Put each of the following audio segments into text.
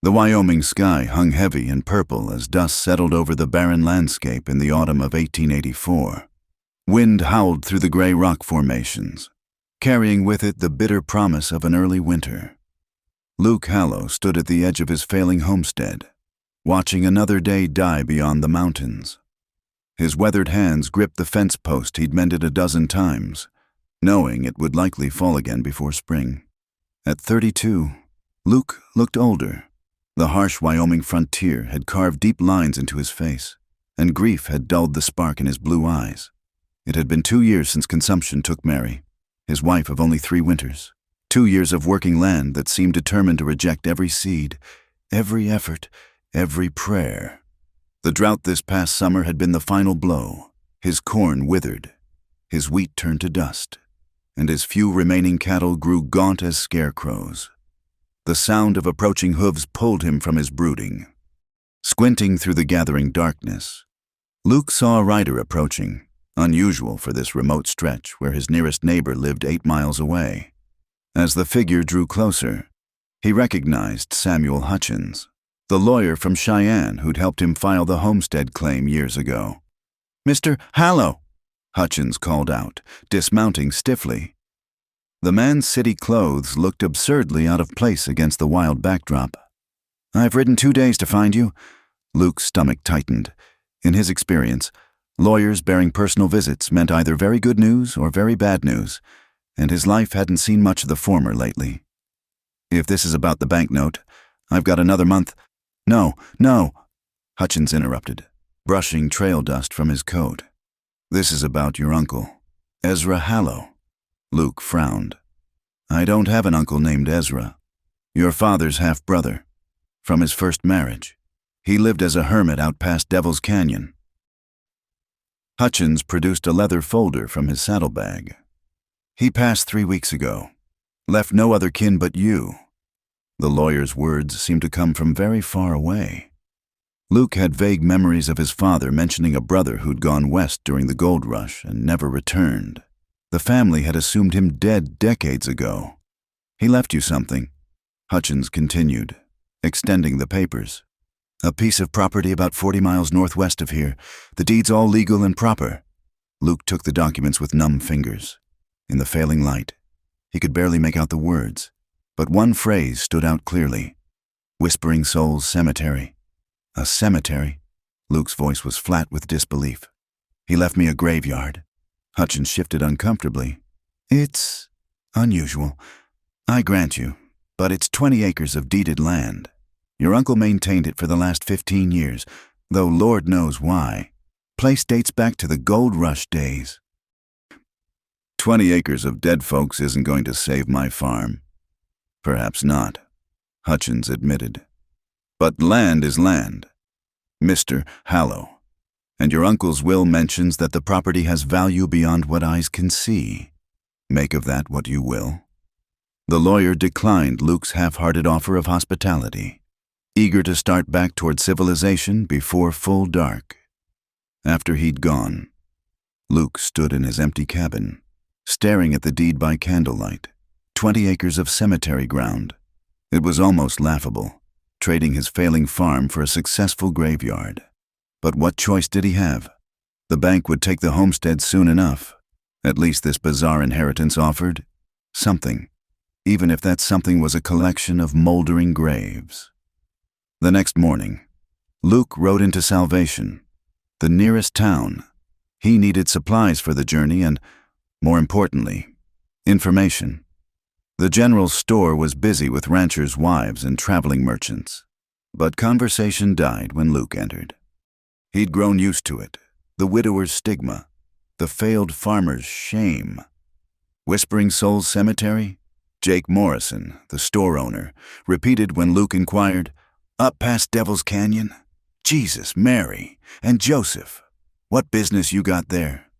The Wyoming sky hung heavy and purple as dust settled over the barren landscape in the autumn of 1884. Wind howled through the gray rock formations, carrying with it the bitter promise of an early winter. Luke Hallow stood at the edge of his failing homestead, watching another day die beyond the mountains. His weathered hands gripped the fence post he'd mended a dozen times, knowing it would likely fall again before spring. At 32, Luke looked older. The harsh Wyoming frontier had carved deep lines into his face, and grief had dulled the spark in his blue eyes. It had been 2 years since consumption took Mary, his wife of only 3 winters. 2 years of working land that seemed determined to reject every seed, every effort, every prayer. The drought this past summer had been the final blow. His corn withered, his wheat turned to dust, and his few remaining cattle grew gaunt as scarecrows. The sound of approaching hooves pulled him from his brooding. Squinting through the gathering darkness, Luke saw a rider approaching, unusual for this remote stretch where his nearest neighbor lived 8 miles away. As the figure drew closer, he recognized Samuel Hutchins, the lawyer from Cheyenne who'd helped him file the homestead claim years ago. "Mr. Hallow," Hutchins called out, dismounting stiffly. The man's city clothes looked absurdly out of place against the wild backdrop. "I've ridden 2 days to find you." Luke's stomach tightened. In his experience, lawyers bearing personal visits meant either very good news or very bad news, and his life hadn't seen much of the former lately. "If this is about the banknote, I've got another month." No, Hutchins interrupted, brushing trail dust from his coat. "This is about your uncle, Ezra Hallow." Luke frowned. "I don't have an uncle named Ezra. Your father's half-brother, from his first marriage. He lived as a hermit out past Devil's Canyon." Hutchins produced a leather folder from his saddlebag. "He passed 3 weeks ago. Left no other kin but you." The lawyer's words seemed to come from very far away. Luke had vague memories of his father mentioning a brother who'd gone west during the gold rush and never returned. The family had assumed him dead decades ago. "He left you something," Hutchins continued, extending the papers. "A piece of property about 40 miles northwest of here. The deed's all legal and proper." Luke took the documents with numb fingers. In the failing light, he could barely make out the words, but one phrase stood out clearly. "Whispering Souls Cemetery." A cemetery? Luke's voice was flat with disbelief. "He left me a graveyard." Hutchins shifted uncomfortably. "It's unusual, I grant you, but it's 20 acres of deeded land. Your uncle maintained it for the last 15 years, though Lord knows why. Place dates back to the gold rush days." 20 acres of dead folks isn't going to save my farm." "Perhaps not," Hutchins admitted. "But land is land, Mr. Hallow. And your uncle's will mentions that the property has value beyond what eyes can see. Make of that what you will." The lawyer declined Luke's half-hearted offer of hospitality, eager to start back toward civilization before full dark. After he'd gone, Luke stood in his empty cabin, staring at the deed by candlelight. 20 acres of cemetery ground. It was almost laughable, trading his failing farm for a successful graveyard. But what choice did he have? The bank would take the homestead soon enough. At least this bizarre inheritance offered something, even if that something was a collection of moldering graves. The next morning, Luke rode into Salvation, the nearest town. He needed supplies for the journey and, more importantly, information. The general store was busy with ranchers' wives and traveling merchants, but conversation died when Luke entered. He'd grown used to it, the widower's stigma, the failed farmer's shame. "Whispering Souls Cemetery?" Jake Morrison, the store owner, repeated when Luke inquired. "Up past Devil's Canyon? Jesus, Mary, and Joseph. What business you got there?"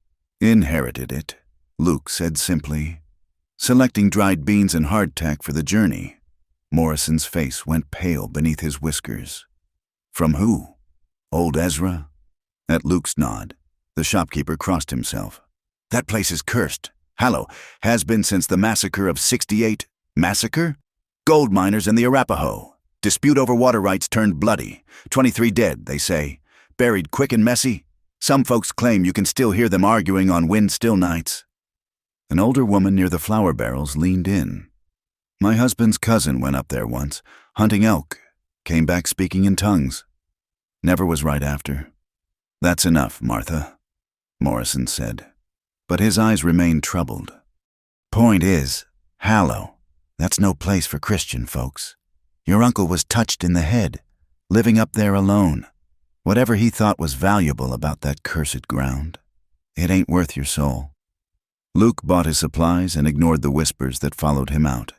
"Inherited it," Luke said simply, selecting dried beans and hardtack for the journey. Morrison's face went pale beneath his whiskers. "From who? Old Ezra?" At Luke's nod, the shopkeeper crossed himself. "That place is cursed. Hallow has been since the massacre of '68. Massacre? Gold miners and the Arapaho. Dispute over water rights turned bloody. 23 dead, they say. Buried quick and messy. Some folks claim you can still hear them arguing on wind-still nights. An older woman near the flour barrels leaned in. My husband's cousin went up there once, hunting elk, came back speaking in tongues. Never was right after. That's enough, Martha, Morrison said, but his eyes remained troubled. Point is, Hallow, that's no place for Christian folks. Your uncle was touched in the head, living up there alone. Whatever he thought was valuable about that cursed ground, it ain't worth your soul. Luke bought his supplies and ignored the whispers that followed him out.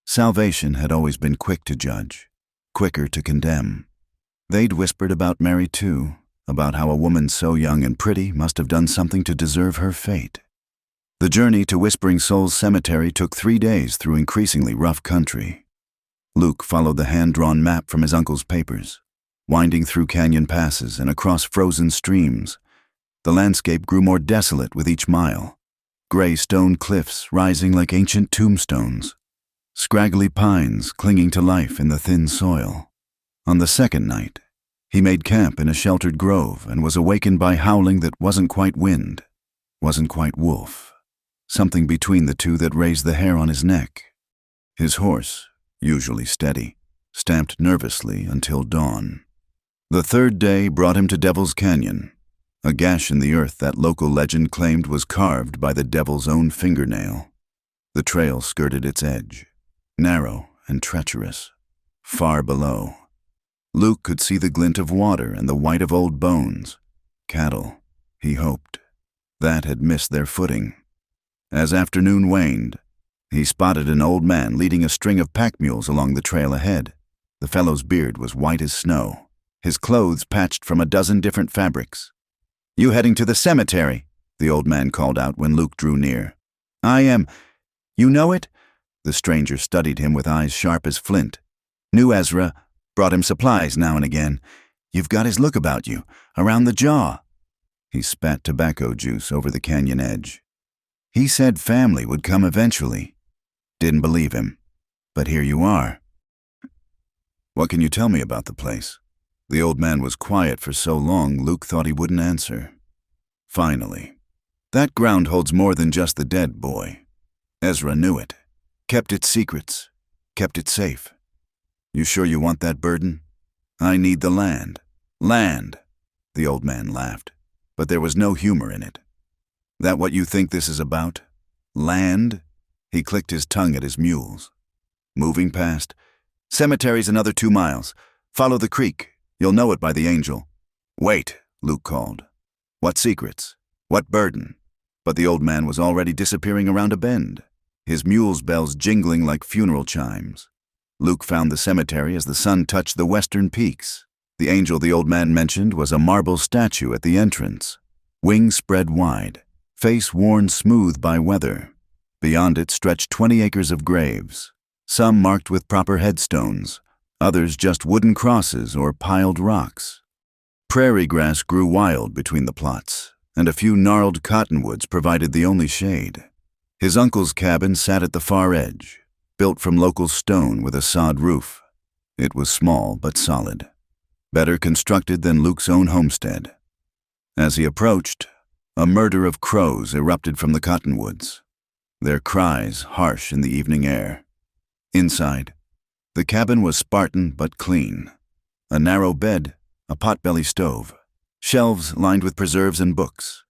Salvation had always been quick to judge, quicker to condemn. They'd whispered about Mary too, about how a woman so young and pretty must have done something to deserve her fate. The journey to Whispering Souls Cemetery took 3 days through increasingly rough country. Luke followed the hand-drawn map from his uncle's papers, winding through canyon passes and across frozen streams. The landscape grew more desolate with each mile, gray stone cliffs rising like ancient tombstones, scraggly pines clinging to life in the thin soil. On the second night, he made camp in a sheltered grove and was awakened by howling that wasn't quite wind, wasn't quite wolf, something between the two that raised the hair on his neck. His horse, usually steady, stamped nervously until dawn. The third day brought him to Devil's Canyon, a gash in the earth that local legend claimed was carved by the devil's own fingernail. The trail skirted its edge, narrow and treacherous. Far below, Luke could see the glint of water and the white of old bones. Cattle, he hoped, that had missed their footing. As afternoon waned, he spotted an old man leading a string of pack mules along the trail ahead. The fellow's beard was white as snow, his clothes patched from a dozen different fabrics. "You heading to the cemetery?" the old man called out when Luke drew near. "I am. You know it?" The stranger studied him with eyes sharp as flint. "Knew Ezra. Brought him supplies now and again. You've got his look about you, around the jaw." He spat tobacco juice over the canyon edge. "He said family would come eventually. Didn't believe him. But here you are." "What can you tell me about the place?" The old man was quiet for so long Luke thought he wouldn't answer. Finally, "That ground holds more than just the dead, boy. Ezra knew it. Kept its secrets. Kept it safe. You sure you want that burden? I need the land." "Land," the old man laughed, but there was no humor in it. "That what you think this is about? Land?" He clicked his tongue at his mules. Moving past. "Cemetery's another 2 miles. Follow the creek. You'll know it by the angel." "Wait," Luke called. "What secrets? What burden?" But the old man was already disappearing around a bend, his mule's bells jingling like funeral chimes. Luke found the cemetery as the sun touched the western peaks. The angel the old man mentioned was a marble statue at the entrance, wings spread wide, face worn smooth by weather. Beyond it stretched 20 acres of graves, some marked with proper headstones, others just wooden crosses or piled rocks. Prairie grass grew wild between the plots, and a few gnarled cottonwoods provided the only shade. His uncle's cabin sat at the far edge, built from local stone with a sod roof. It was small but solid, better constructed than Luke's own homestead. As he approached, a murder of crows erupted from the cottonwoods, their cries harsh in the evening air. Inside, the cabin was Spartan but clean. A narrow bed, a potbelly stove, shelves lined with preserves and books.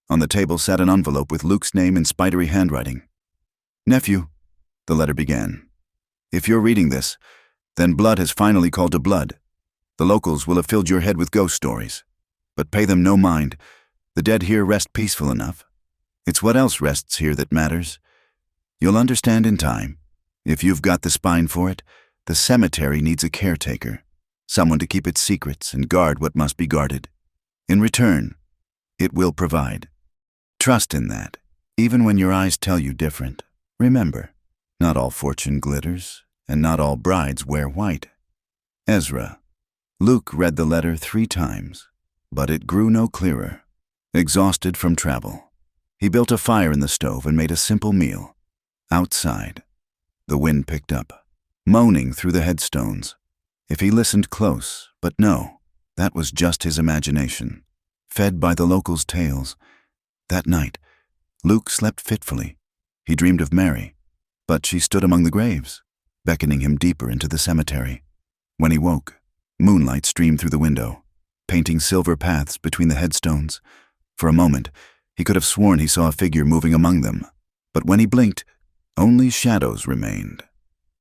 On the table sat an envelope with Luke's name in spidery handwriting. "Nephew," the letter began, "if you're reading this, then blood has finally called to blood. The locals will have filled your head with ghost stories, but pay them no mind. The dead here rest peaceful enough. It's what else rests here that matters. You'll understand in time. If you've got the spine for it, the cemetery needs a caretaker, someone to keep its secrets and guard what must be guarded. In return, it will provide. Trust in that, even when your eyes tell you different. Remember, not all fortune glitters, and not all brides wear white." Ezra. Luke read the letter 3 times, but it grew no clearer. Exhausted from travel, he built a fire in the stove and made a simple meal. Outside, the wind picked up, moaning through the headstones. If he listened close, but no, that was just his imagination, fed by the locals' tales. That night, Luke slept fitfully. He dreamed of Mary, but she stood among the graves, beckoning him deeper into the cemetery. When he woke, moonlight streamed through the window, painting silver paths between the headstones. For a moment, he could have sworn he saw a figure moving among them, but when he blinked, only shadows remained.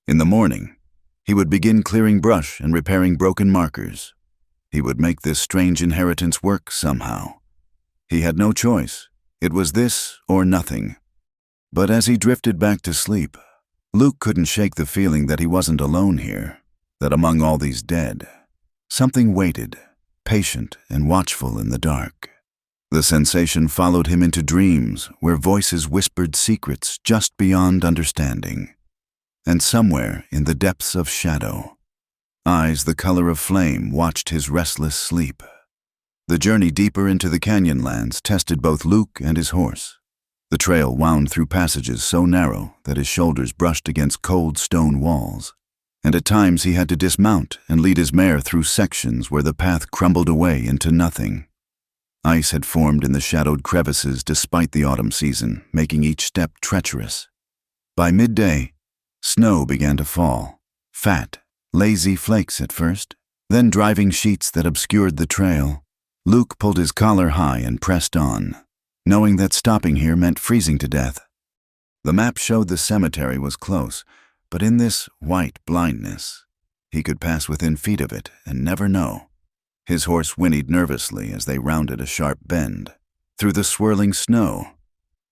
In the morning, he would begin clearing brush and repairing broken markers. He would make this strange inheritance work somehow. He had no choice. It was this or nothing. But as he drifted back to sleep, Luke couldn't shake the feeling that he wasn't alone here, that among all these dead, something waited, patient and watchful in the dark. The sensation followed him into dreams where voices whispered secrets just beyond understanding. And somewhere in the depths of shadow, eyes the color of flame watched his restless sleep. The journey deeper into the canyon lands tested both Luke and his horse. The trail wound through passages so narrow that his shoulders brushed against cold stone walls, and at times he had to dismount and lead his mare through sections where the path crumbled away into nothing. Ice had formed in the shadowed crevices despite the autumn season, making each step treacherous. By midday, snow began to fall, fat, lazy flakes at first, then driving sheets that obscured the trail. Luke pulled his collar high and pressed on, knowing that stopping here meant freezing to death. The map showed the cemetery was close, but in this white blindness, he could pass within feet of it and never know. His horse whinnied nervously as they rounded a sharp bend. Through the swirling snow,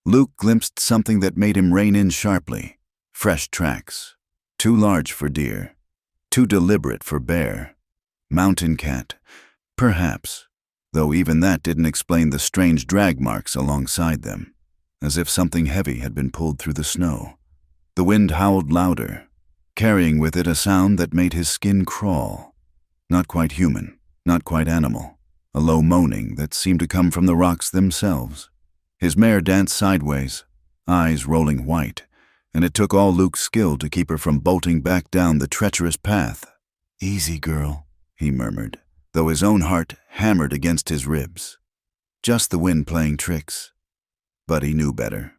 Luke glimpsed something that made him rein in sharply. Fresh tracks, too large for deer, too deliberate for bear. Mountain cat, perhaps, though even that didn't explain the strange drag marks alongside them, as if something heavy had been pulled through the snow. The wind howled louder, carrying with it a sound that made his skin crawl. Not quite human, not quite animal, a low moaning that seemed to come from the rocks themselves. His mare danced sideways, eyes rolling white, and it took all Luke's skill to keep her from bolting back down the treacherous path. "Easy, girl," he murmured, though his own heart hammered against his ribs. Just the wind playing tricks. But he knew better.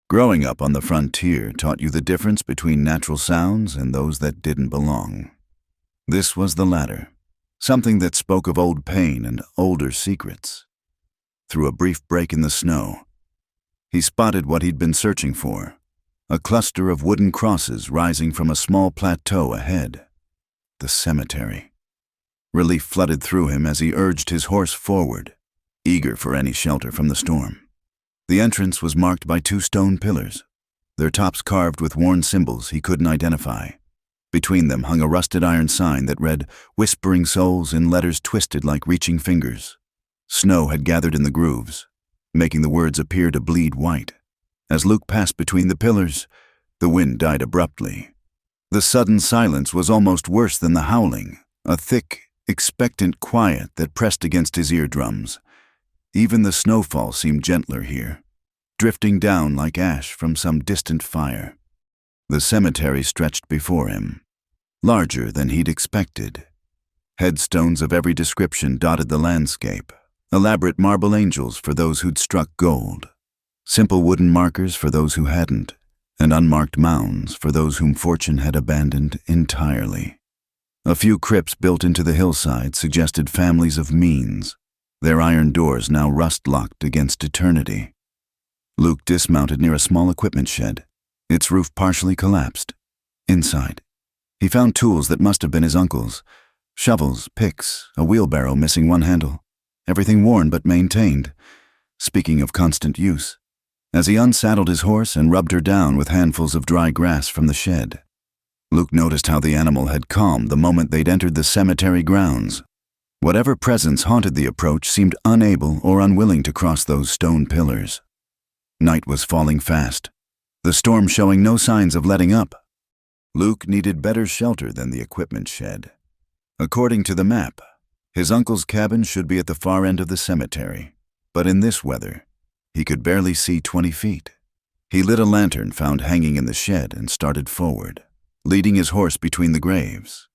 Growing up on the frontier taught you the difference between natural sounds and those that didn't belong. This was the latter, something that spoke of old pain and older secrets. Through a brief break in the snow, he spotted what he'd been searching for. A cluster of wooden crosses rising from a small plateau ahead. The cemetery. Relief flooded through him as he urged his horse forward, eager for any shelter from the storm. The entrance was marked by 2 stone pillars, their tops carved with worn symbols he couldn't identify. Between them hung a rusted iron sign that read, "Whispering Souls," in letters twisted like reaching fingers. Snow had gathered in the grooves, making the words appear to bleed white. As Luke passed between the pillars, the wind died abruptly. The sudden silence was almost worse than the howling, a thick, expectant quiet that pressed against his eardrums. Even the snowfall seemed gentler here, drifting down like ash from some distant fire. The cemetery stretched before him, larger than he'd expected. Headstones of every description dotted the landscape, elaborate marble angels for those who'd struck gold. Simple wooden markers for those who hadn't, and unmarked mounds for those whom fortune had abandoned entirely. A few crypts built into the hillside suggested families of means, their iron doors now rust-locked against eternity. Luke dismounted near a small equipment shed, its roof partially collapsed. Inside, he found tools that must have been his uncle's: shovels, picks, a wheelbarrow missing one handle, everything worn but maintained. Speaking of constant use, as he unsaddled his horse and rubbed her down with handfuls of dry grass from the shed, Luke noticed how the animal had calmed the moment they'd entered the cemetery grounds. Whatever presence haunted the approach seemed unable or unwilling to cross those stone pillars. Night was falling fast, the storm showing no signs of letting up. Luke needed better shelter than the equipment shed. According to the map, his uncle's cabin should be at the far end of the cemetery, but in this weather, he could barely see 20 feet. He lit a lantern found hanging in the shed and started forward, leading his horse between the graves.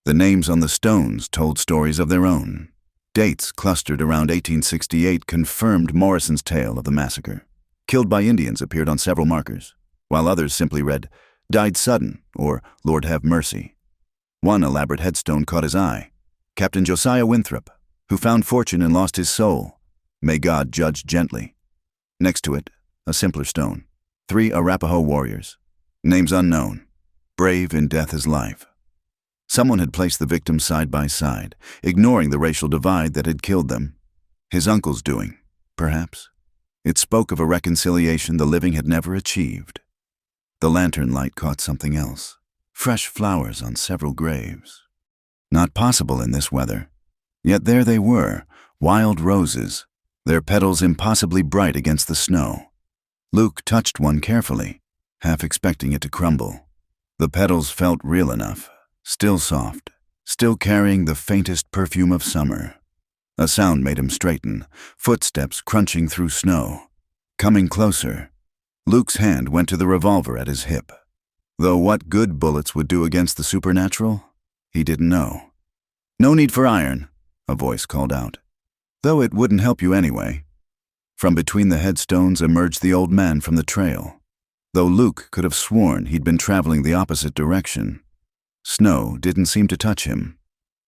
The names on the stones told stories of their own. Dates clustered around 1868 confirmed Morrison's tale of the massacre. Killed by Indians appeared on several markers, while others simply read, "Died sudden," or "Lord have mercy." One elaborate headstone caught his eye. Captain Josiah Winthrop, who found fortune and lost his soul. May God judge gently. Next to it, a simpler stone. 3 Arapaho warriors. Names unknown. Brave in death as life. Someone had placed the victims side by side, ignoring the racial divide that had killed them. His uncle's doing, perhaps. It spoke of a reconciliation the living had never achieved. The lantern light caught something else. Fresh flowers on several graves. Not possible in this weather. Yet there they were, wild roses, their petals impossibly bright against the snow. Luke touched one carefully, half expecting it to crumble. The petals felt real enough, still soft, still carrying the faintest perfume of summer. A sound made him straighten, footsteps crunching through snow. Coming closer, Luke's hand went to the revolver at his hip. Though what good bullets would do against the supernatural, he didn't know. "No need for iron," a voice called out. "Though it wouldn't help you anyway." From between the headstones emerged the old man from the trail. Though Luke could have sworn he'd been traveling the opposite direction, snow didn't seem to touch him,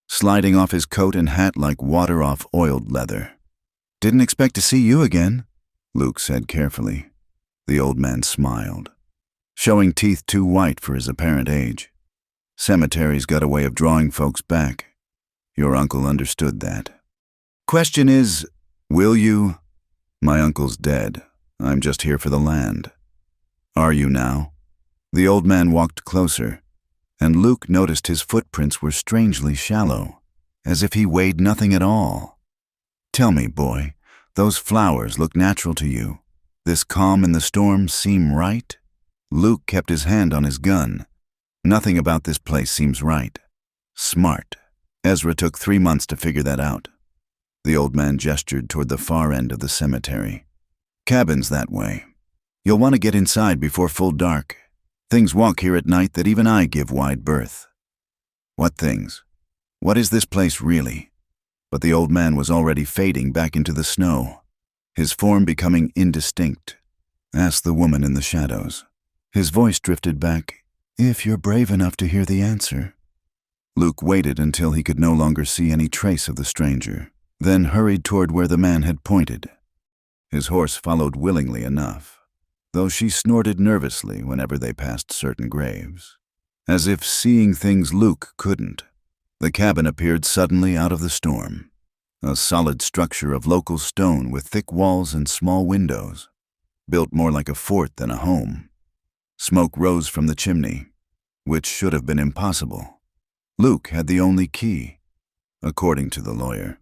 sliding off his coat and hat like water off oiled leather. "Didn't expect to see you again," Luke said carefully. The old man smiled, showing teeth too white for his apparent age. "Cemeteries got a way of drawing folks back. Your uncle understood that. Question is, will you?" "My uncle's dead. I'm just here for the land." "Are you now?" The old man walked closer, and Luke noticed his footprints were strangely shallow, as if he weighed nothing at all. "Tell me, boy, those flowers look natural to you? This calm in the storm seem right?" Luke kept his hand on his gun. "Nothing about this place seems right. Smart. Ezra took 3 months to figure that out." The old man gestured toward the far end of the cemetery. "Cabin's that way. You'll want to get inside before full dark. Things walk here at night that even I give wide berth." "What things? What is this place really?" But the old man was already fading back into the snow, his form becoming indistinct. "Ask the woman in the shadows." His voice drifted back, "If you're brave enough to hear the answer." Luke waited until he could no longer see any trace of the stranger, then hurried toward where the man had pointed. His horse followed willingly enough, though she snorted nervously whenever they passed certain graves. As if seeing things Luke couldn't, the cabin appeared suddenly out of the storm. A solid structure of local stone with thick walls and small windows, built more like a fort than a home. Smoke rose from the chimney, which should have been impossible. Luke had the only key, according to the lawyer.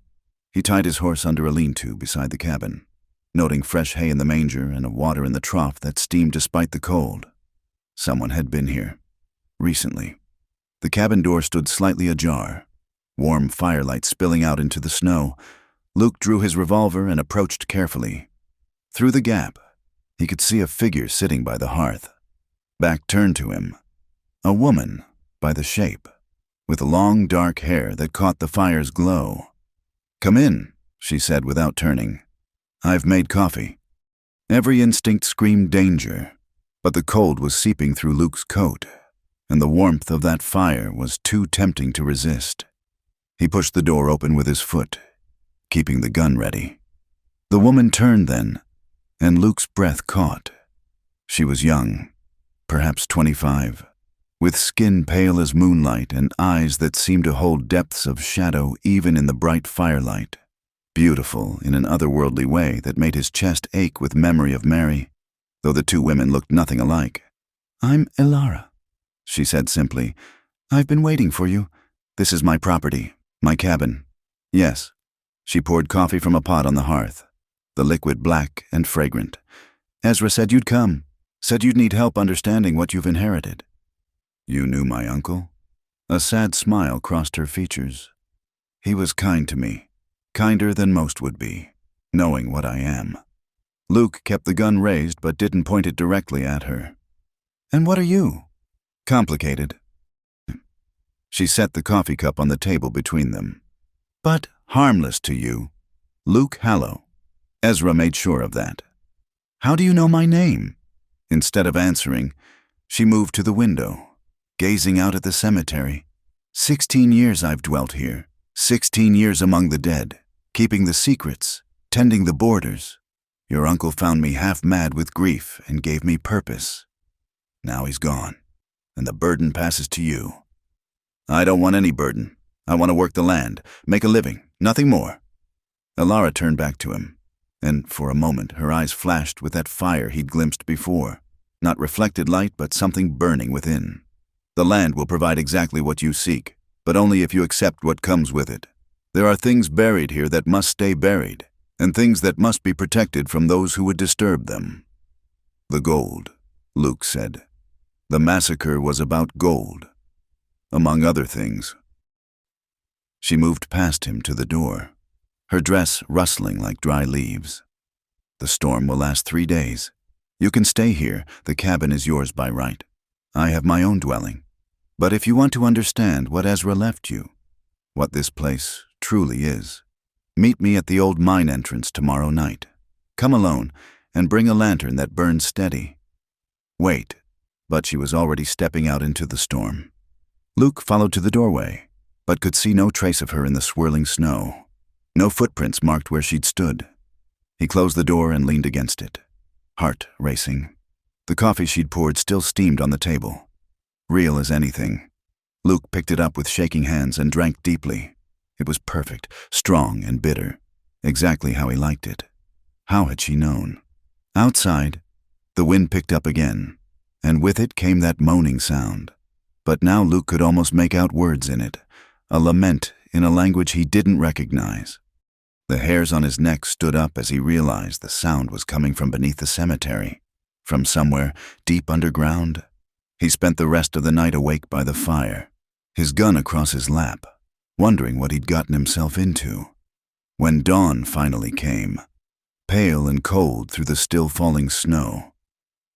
He tied his horse under a lean-to beside the cabin, noting fresh hay in the manger and a water in the trough that steamed despite the cold. Someone had been here, recently. The cabin door stood slightly ajar, warm firelight spilling out into the snow. Luke drew his revolver and approached carefully. Through the gap, he could see a figure sitting by the hearth, back turned to him. A woman, by the shape, with long dark hair that caught the fire's glow. "Come in," she said without turning. "I've made coffee." Every instinct screamed danger, but the cold was seeping through Luke's coat, and the warmth of that fire was too tempting to resist. He pushed the door open with his foot, keeping the gun ready. The woman turned then, and Luke's breath caught. She was young, perhaps 25, with skin pale as moonlight and eyes that seemed to hold depths of shadow even in the bright firelight. Beautiful in an otherworldly way that made his chest ache with memory of Mary, though the two women looked nothing alike. "I'm Elara," she said simply. "I've been waiting for you. This is my property, my cabin." "Yes." She poured coffee from a pot on the hearth, the liquid black and fragrant. "Ezra said you'd come, said you'd need help understanding what you've inherited." "You knew my uncle?" A sad smile crossed her features. "He was kind to me, kinder than most would be, knowing what I am." Luke kept the gun raised but didn't point it directly at her. "And what are you?" "Complicated." She set the coffee cup on the table between them. "But harmless to you. Luke Hallow." Ezra made sure of that. "How do you know my name?" Instead of answering, she moved to the window, gazing out at the cemetery. 16 years I've dwelt here, 16 years among the dead, keeping the secrets, tending the borders. Your uncle found me half mad with grief and gave me purpose. Now he's gone, and the burden passes to you. I don't want any burden. I want to work the land, make a living, nothing more. Alara turned back to him, and for a moment her eyes flashed with that fire he'd glimpsed before. Not reflected light, but something burning within. The land will provide exactly what you seek, but only if you accept what comes with it. There are things buried here that must stay buried, and things that must be protected from those who would disturb them. The gold, Luke said. The massacre was about gold, among other things. She moved past him to the door, her dress rustling like dry leaves. The storm will last 3 days. You can stay here, the cabin is yours by right. I have my own dwelling. But if you want to understand what Ezra left you, what this place truly is, meet me at the old mine entrance tomorrow night. Come alone, and bring a lantern that burns steady. Wait. But she was already stepping out into the storm. Luke followed to the doorway, but could see no trace of her in the swirling snow. No footprints marked where she'd stood. He closed the door and leaned against it, heart racing. The coffee she'd poured still steamed on the table. Real as anything. Luke picked it up with shaking hands and drank deeply. It was perfect, strong and bitter, exactly how he liked it. How had she known? Outside, the wind picked up again, and with it came that moaning sound. But now Luke could almost make out words in it, a lament in a language he didn't recognize. The hairs on his neck stood up as he realized the sound was coming from beneath the cemetery, from somewhere deep underground. He spent the rest of the night awake by the fire, his gun across his lap, wondering what he'd gotten himself into. When dawn finally came, pale and cold through the still falling snow,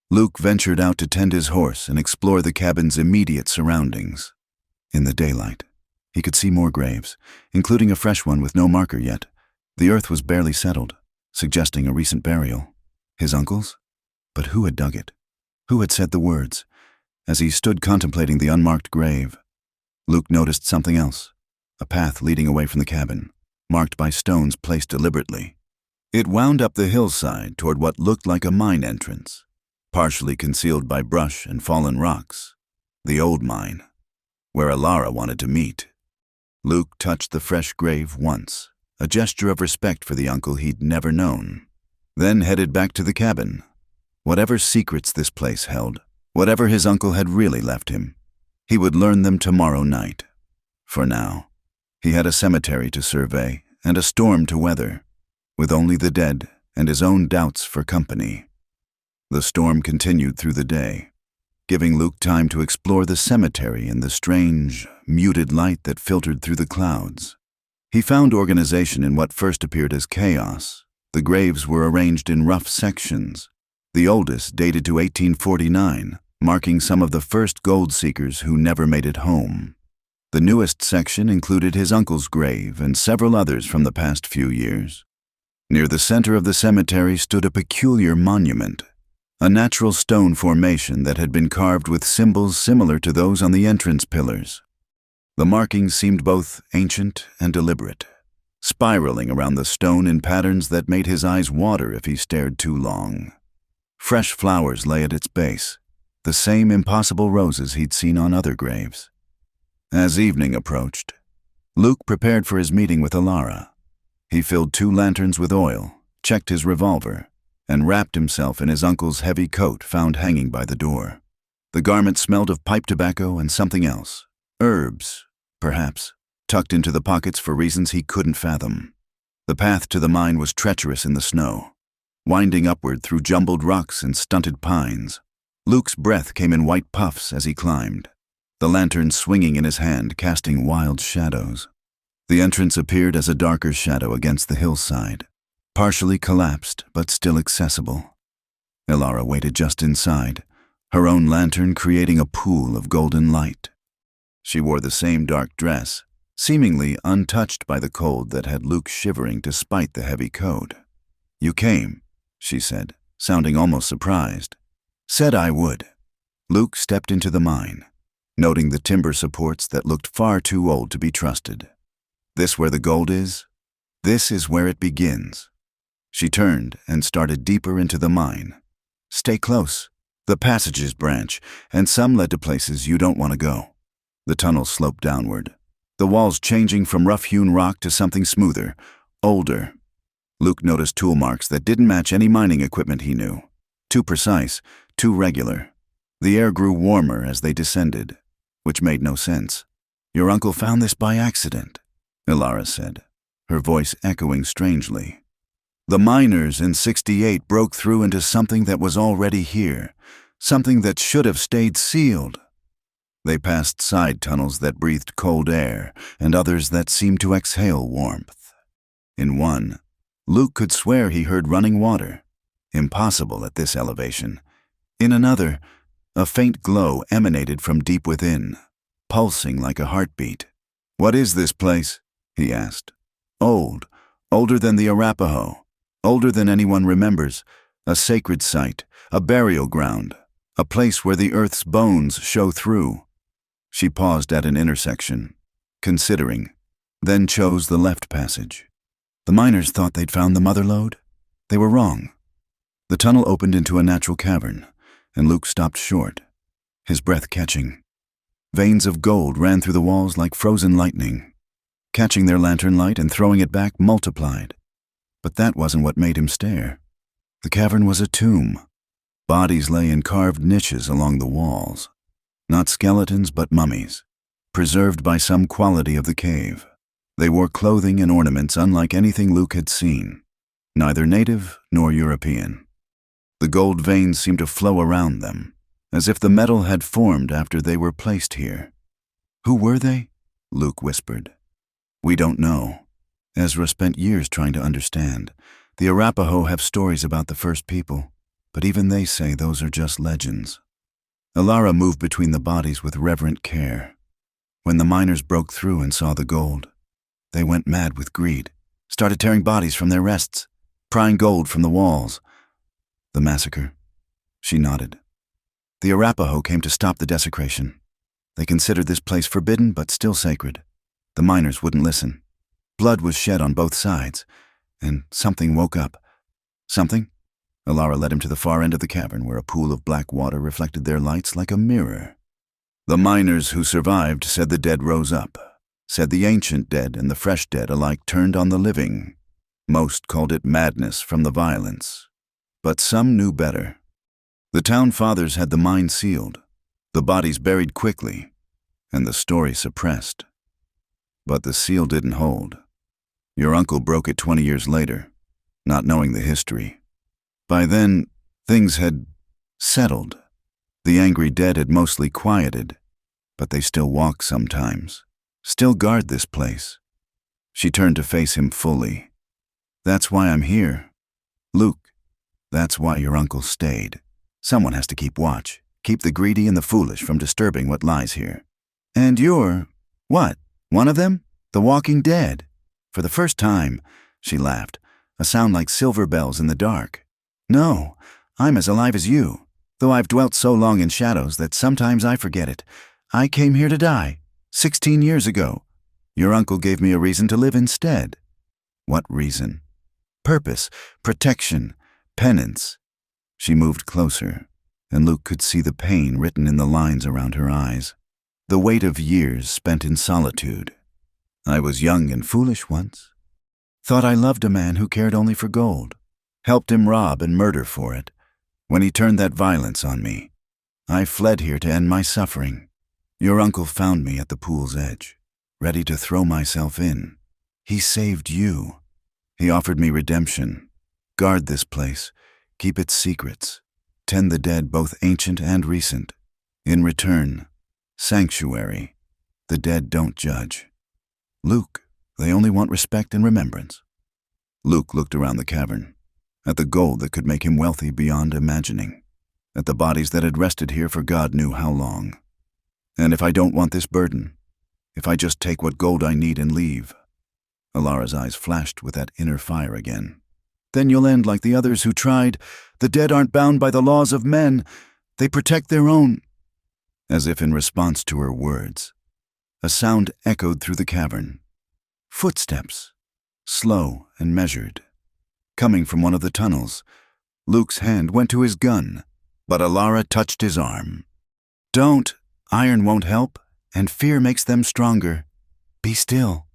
Luke ventured out to tend his horse and explore the cabin's immediate surroundings. In the daylight, he could see more graves, including a fresh one with no marker yet. The earth was barely settled, suggesting a recent burial. His uncle's? But who had dug it? Who had said the words? As he stood contemplating the unmarked grave, Luke noticed something else, a path leading away from the cabin, marked by stones placed deliberately. It wound up the hillside toward what looked like a mine entrance, partially concealed by brush and fallen rocks. The old mine, where Alara wanted to meet. Luke touched the fresh grave once, a gesture of respect for the uncle he'd never known, then headed back to the cabin. Whatever secrets this place held, whatever his uncle had really left him, he would learn them tomorrow night. For now, he had a cemetery to survey and a storm to weather, with only the dead and his own doubts for company. The storm continued through the day, giving Luke time to explore the cemetery in the strange, muted light that filtered through the clouds. He found organization in what first appeared as chaos. The graves were arranged in rough sections. The oldest dated to 1849, marking some of the first gold seekers who never made it home. The newest section included his uncle's grave and several others from the past few years. Near the center of the cemetery stood a peculiar monument, a natural stone formation that had been carved with symbols similar to those on the entrance pillars. The markings seemed both ancient and deliberate, spiraling around the stone in patterns that made his eyes water if he stared too long. Fresh flowers lay at its base, the same impossible roses he'd seen on other graves. As evening approached, Luke prepared for his meeting with Alara. He filled 2 lanterns with oil, checked his revolver, and wrapped himself in his uncle's heavy coat found hanging by the door. The garment smelled of pipe tobacco and something else, herbs, perhaps, tucked into the pockets for reasons he couldn't fathom. The path to the mine was treacherous in the snow, winding upward through jumbled rocks and stunted pines. Luke's breath came in white puffs as he climbed, the lantern swinging in his hand, casting wild shadows. The entrance appeared as a darker shadow against the hillside, partially collapsed but still accessible. Alara waited just inside, her own lantern creating a pool of golden light. She wore the same dark dress, seemingly untouched by the cold that had Luke shivering despite the heavy coat. "You came," she said, sounding almost surprised. "Said I would." Luke stepped into the mine, noting the timber supports that looked far too old to be trusted. "This where the gold is? This is where it begins." She turned and started deeper into the mine. "Stay close. The passages branch, and some led to places you don't want to go." The tunnel sloped downward, the walls changing from rough-hewn rock to something smoother, older. Luke noticed tool marks that didn't match any mining equipment he knew. Too precise, too regular. The air grew warmer as they descended, which made no sense. "Your uncle found this by accident," Ilara said, her voice echoing strangely. "The miners in 68 broke through into something that was already here, something that should have stayed sealed." They passed side tunnels that breathed cold air and others that seemed to exhale warmth. In one, Luke could swear he heard running water, impossible at this elevation. In another, a faint glow emanated from deep within, pulsing like a heartbeat. "What is this place?" he asked. "Old, older than the Arapaho, older than anyone remembers, a sacred site, a burial ground, a place where the earth's bones show through." She paused at an intersection, considering, then chose the left passage. The miners thought they'd found the mother lode. They were wrong. The tunnel opened into a natural cavern, and Luke stopped short, his breath catching. Veins of gold ran through the walls like frozen lightning. Catching their lantern light and throwing it back multiplied. But that wasn't what made him stare. The cavern was a tomb. Bodies lay in carved niches along the walls. Not skeletons, but mummies, preserved by some quality of the cave. They wore clothing and ornaments unlike anything Luke had seen, neither native nor European. The gold veins seemed to flow around them, as if the metal had formed after they were placed here. "Who were they?" Luke whispered. "We don't know." Ezra spent years trying to understand. The Arapaho have stories about the first people, but even they say those are just legends. Ilara moved between the bodies with reverent care. When the miners broke through and saw the gold, they went mad with greed, started tearing bodies from their rests, prying gold from the walls. "The massacre?" She nodded. "The Arapaho came to stop the desecration. They considered this place forbidden but still sacred. The miners wouldn't listen. Blood was shed on both sides, and something woke up." "Something?" Ilara led him to the far end of the cavern where a pool of black water reflected their lights like a mirror. "The miners who survived said the dead rose up, said the ancient dead and the fresh dead alike turned on the living. Most called it madness from the violence, but some knew better. The town fathers had the mine sealed, the bodies buried quickly, and the story suppressed. But the seal didn't hold. Your uncle broke it 20 years later, not knowing the history. By then, things had settled. The angry dead had mostly quieted, but they still walk sometimes, still guard this place." She turned to face him fully. "That's why I'm here. Luke, that's why your uncle stayed. Someone has to keep watch, keep the greedy and the foolish from disturbing what lies here. And you're, what, one of them? The walking dead?" For the first time, she laughed, a sound like silver bells in the dark. "No, I'm as alive as you, though I've dwelt so long in shadows that sometimes I forget it. I came here to die, 16 years ago. Your uncle gave me a reason to live instead." "What reason?" "Purpose, protection, penance." She moved closer, and Luke could see the pain written in the lines around her eyes, the weight of years spent in solitude. "I was young and foolish once. Thought I loved a man who cared only for gold. Helped him rob and murder for it. When he turned that violence on me, I fled here to end my suffering. Your uncle found me at the pool's edge, ready to throw myself in. He saved you. He offered me redemption. Guard this place, keep its secrets, tend the dead both ancient and recent. In return, sanctuary. The dead don't judge. Luke, they only want respect and remembrance." Luke looked around the cavern, at the gold that could make him wealthy beyond imagining, at the bodies that had rested here for God knew how long. "And if I don't want this burden, if I just take what gold I need and leave. Alara's eyes flashed with that inner fire again. Then you'll end like the others who tried. The dead aren't bound by the laws of men. They protect their own. As if in response to her words, a sound echoed through the cavern. Footsteps, slow and measured, coming from one of the tunnels. Luke's hand went to his gun, but Alara touched his arm. Don't. Iron won't help, and fear makes them stronger. Be still.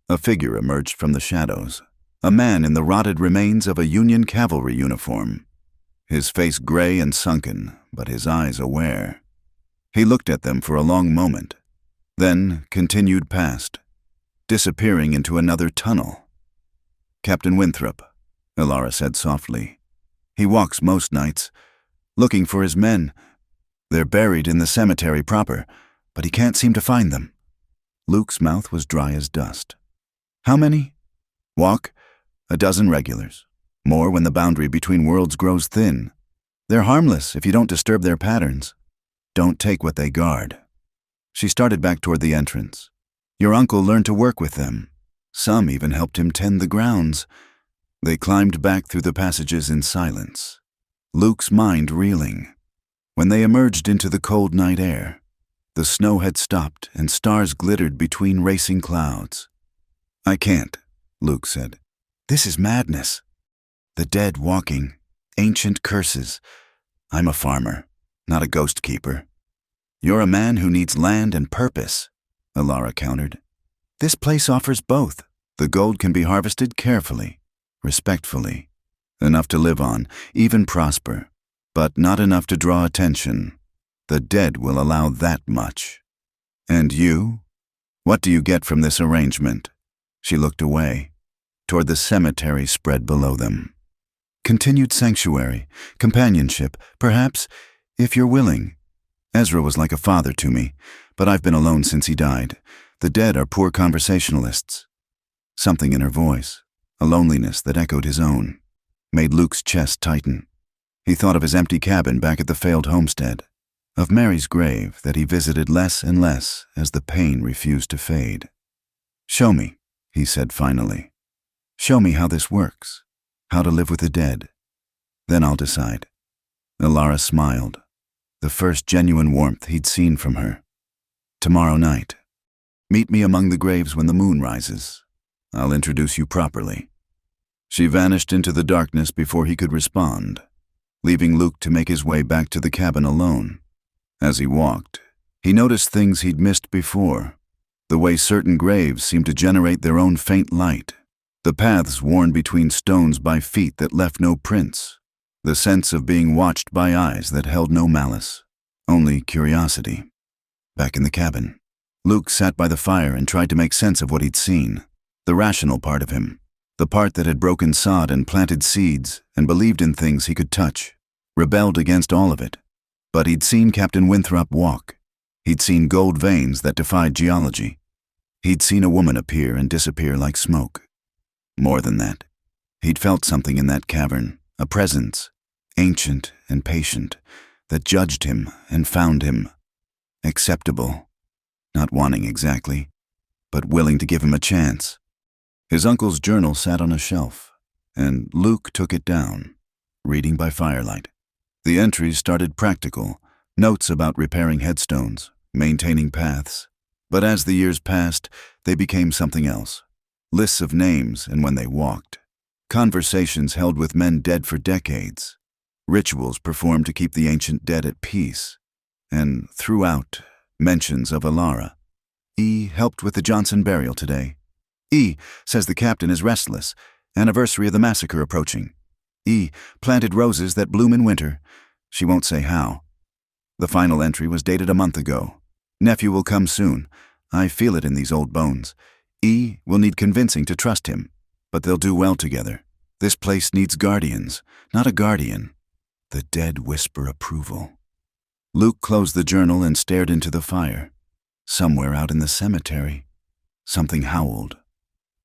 A figure emerged from the shadows, a man in the rotted remains of a Union cavalry uniform. His face gray and sunken, but his eyes aware. He looked at them for a long moment, then continued past, disappearing into another tunnel. Captain Winthrop, Alara said softly. He walks most nights, looking for his men. They're buried in the cemetery proper, but he can't seem to find them. Luke's mouth was dry as dust. How many? Walk, 12 regulars. More when the boundary between worlds grows thin. They're harmless if you don't disturb their patterns. Don't take what they guard. She started back toward the entrance. Your uncle learned to work with them. Some even helped him tend the grounds. They climbed back through the passages in silence, Luke's mind reeling. When they emerged into the cold night air, the snow had stopped and stars glittered between racing clouds. I can't, Luke said. This is madness. The dead walking, ancient curses. I'm a farmer, not a ghost keeper. You're a man who needs land and purpose, Alara countered. This place offers both. The gold can be harvested carefully, respectfully. Enough to live on, even prosper, but not enough to draw attention. The dead will allow that much. And you? What do you get from this arrangement? She looked away, toward the cemetery spread below them. Continued sanctuary, companionship, perhaps, if you're willing. Ezra was like a father to me, but I've been alone since he died. The dead are poor conversationalists. Something in her voice, a loneliness that echoed his own, made Luke's chest tighten. He thought of his empty cabin back at the failed homestead, of Mary's grave that he visited less and less as the pain refused to fade. Show me, he said finally. Show me how this works, how to live with the dead. Then I'll decide. Alara smiled, the first genuine warmth he'd seen from her. Tomorrow night. Meet me among the graves when the moon rises. I'll introduce you properly. She vanished into the darkness before he could respond, leaving Luke to make his way back to the cabin alone. As he walked, he noticed things he'd missed before, the way certain graves seemed to generate their own faint light, the paths worn between stones by feet that left no prints, the sense of being watched by eyes that held no malice, only curiosity. Back in the cabin, Luke sat by the fire and tried to make sense of what he'd seen, the rational part of him, the part that had broken sod and planted seeds and believed in things he could touch, rebelled against all of it. But he'd seen Captain Winthrop walk. He'd seen gold veins that defied geology. He'd seen a woman appear and disappear like smoke. More than that, he'd felt something in that cavern, a presence, ancient and patient, that judged him and found him acceptable, not wanting exactly, but willing to give him a chance. His uncle's journal sat on a shelf, and Luke took it down, reading by firelight. The entries started practical, notes about repairing headstones, maintaining paths. But as the years passed, they became something else. Lists of names and when they walked. Conversations held with men dead for decades. Rituals performed to keep the ancient dead at peace. And throughout, mentions of Alara. E helped with the Johnson burial today. E says the captain is restless. Anniversary of the massacre approaching. E planted roses that bloom in winter. She won't say how. The final entry was dated a month ago. Nephew will come soon. I feel it in these old bones. E will need convincing to trust him, but they'll do well together. This place needs guardians, not a guardian. The dead whisper approval. Luke closed the journal and stared into the fire. Somewhere out in the cemetery, something howled.